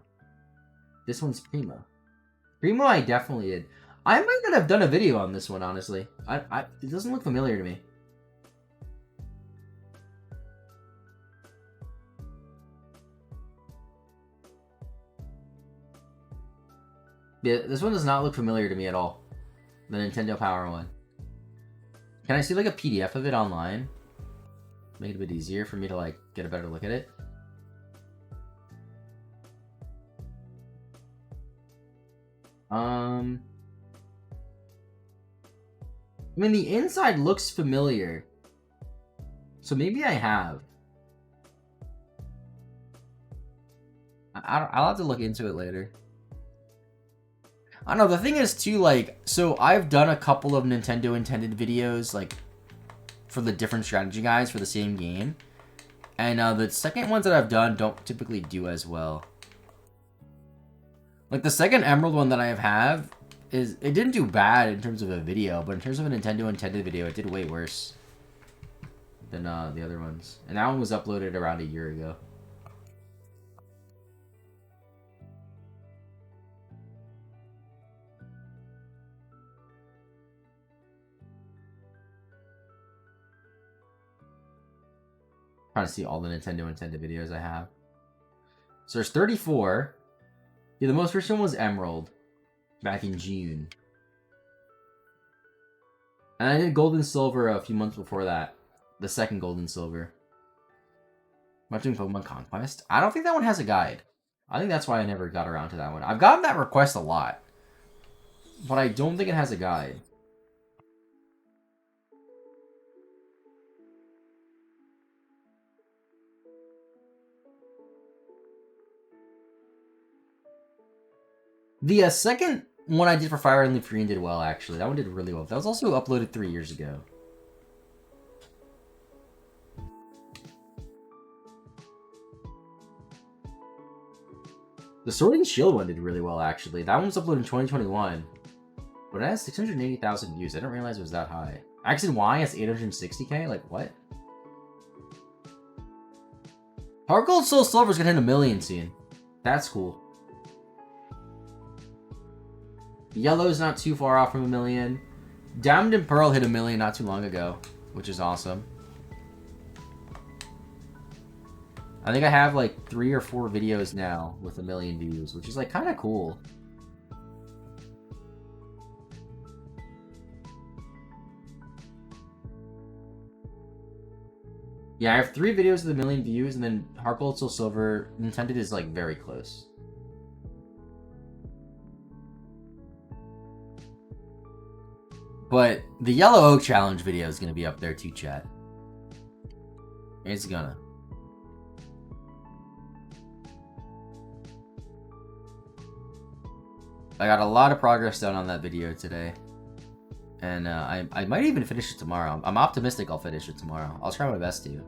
This one's Prima. Primo, I definitely did. I might not have done a video on this one, honestly. It doesn't look familiar to me. Yeah, this one does not look familiar to me at all. The Nintendo Power one. Can I see like a PDF of it online? Make it a bit easier for me to like get a better look at it. I mean, the inside looks familiar. So maybe I have. I'll have to look into it later. I don't know, the thing is too, like, so I've done a couple of Nintendo intended videos, like, for the different strategy guides for the same game. And the second ones that I've done don't typically do as well. Like, the second Emerald one that I have is, it didn't do bad in terms of a video, but in terms of a Nintendo intended video, it did way worse than the other ones. And that one was uploaded around a year ago. Trying to see all the Nintendo intended videos I have. So there's 34. Yeah, the most recent one was Emerald. Back in June. And I did Gold and Silver a few months before that. The second Gold and Silver. Am I doing Pokemon Conquest? I don't think that one has a guide. I think that's why I never got around to that one. I've gotten that request a lot. But I don't think it has a guide. The second one I did for Fire and Leaf Green did well, actually. That one did really well. That was also uploaded 3 years ago. The Sword and Shield one did really well, actually. That one was uploaded in 2021. But it has 680,000 views. I didn't realize it was that high. X and Y has 860k? Like, what? Heart Gold Soul Silver's gonna hit 1 million soon. That's cool. Yellow's not too far off from 1 million. Diamond and Pearl hit 1 million not too long ago, which is awesome. I think I have like 3 or 4 videos now with 1 million views, which is like kind of cool. Yeah, I have 3 videos with 1 million views, and then Heart Gold Soul Silver, Nintendo is like very close. But the Yellow Oak Challenge video is going to be up there too, chat. It's gonna. I got a lot of progress done on that video today. And I might even finish it tomorrow. I'm optimistic I'll finish it tomorrow. I'll try my best to.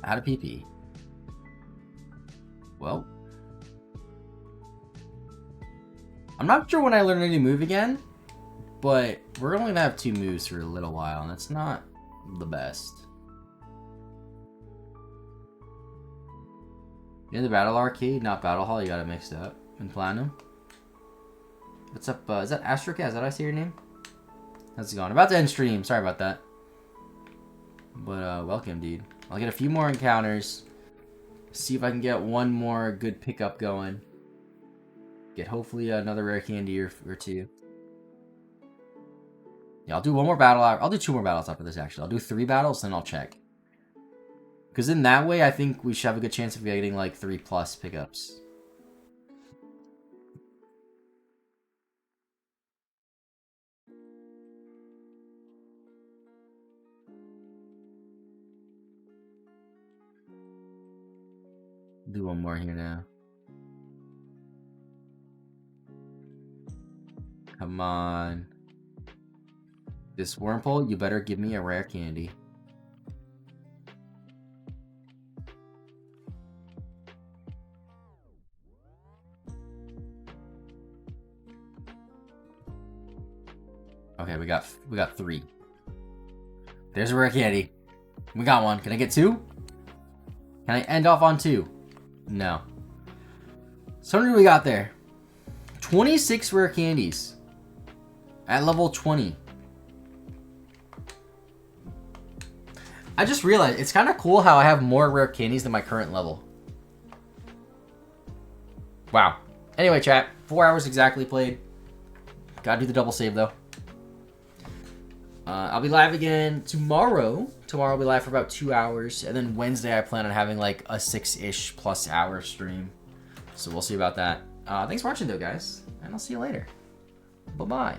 How to PP. Well, I'm not sure when I learn a new move again, but we're only gonna have 2 moves for a little while, and that's not the best. In the Battle Arcade, not Battle Hall, you got it mixed up. In Platinum. What's up? Is that Astrocat? Is that how I say your name? How's it going? About to end stream. Sorry about that. But welcome, dude. I'll get a few more encounters. See if I can get one more good pickup going. Get hopefully another rare candy or 2. Yeah, I'll do one more battle. I'll do 2 more battles after this, actually. I'll do 3 battles, then I'll check. Because in that way, I think we should have a good chance of getting like 3+ pickups. Do one more here now. Come on. This Wurmple, you better give me a rare candy. Okay, we got 3. There's a rare candy. We got one. Can I get 2? Can I end off on 2? No. So how many do we got there? 26 rare candies. At level 20. I just realized it's kind of cool how I have more rare candies than my current level. Wow. Anyway, chat. 4 hours exactly played. Gotta do the double save, though. I'll be live again tomorrow. Tomorrow I'll be live for about 2 hours. And then Wednesday I plan on having like a 6-ish plus hour stream. So we'll see about that. Thanks for watching, though, guys. And I'll see you later. Bye-bye.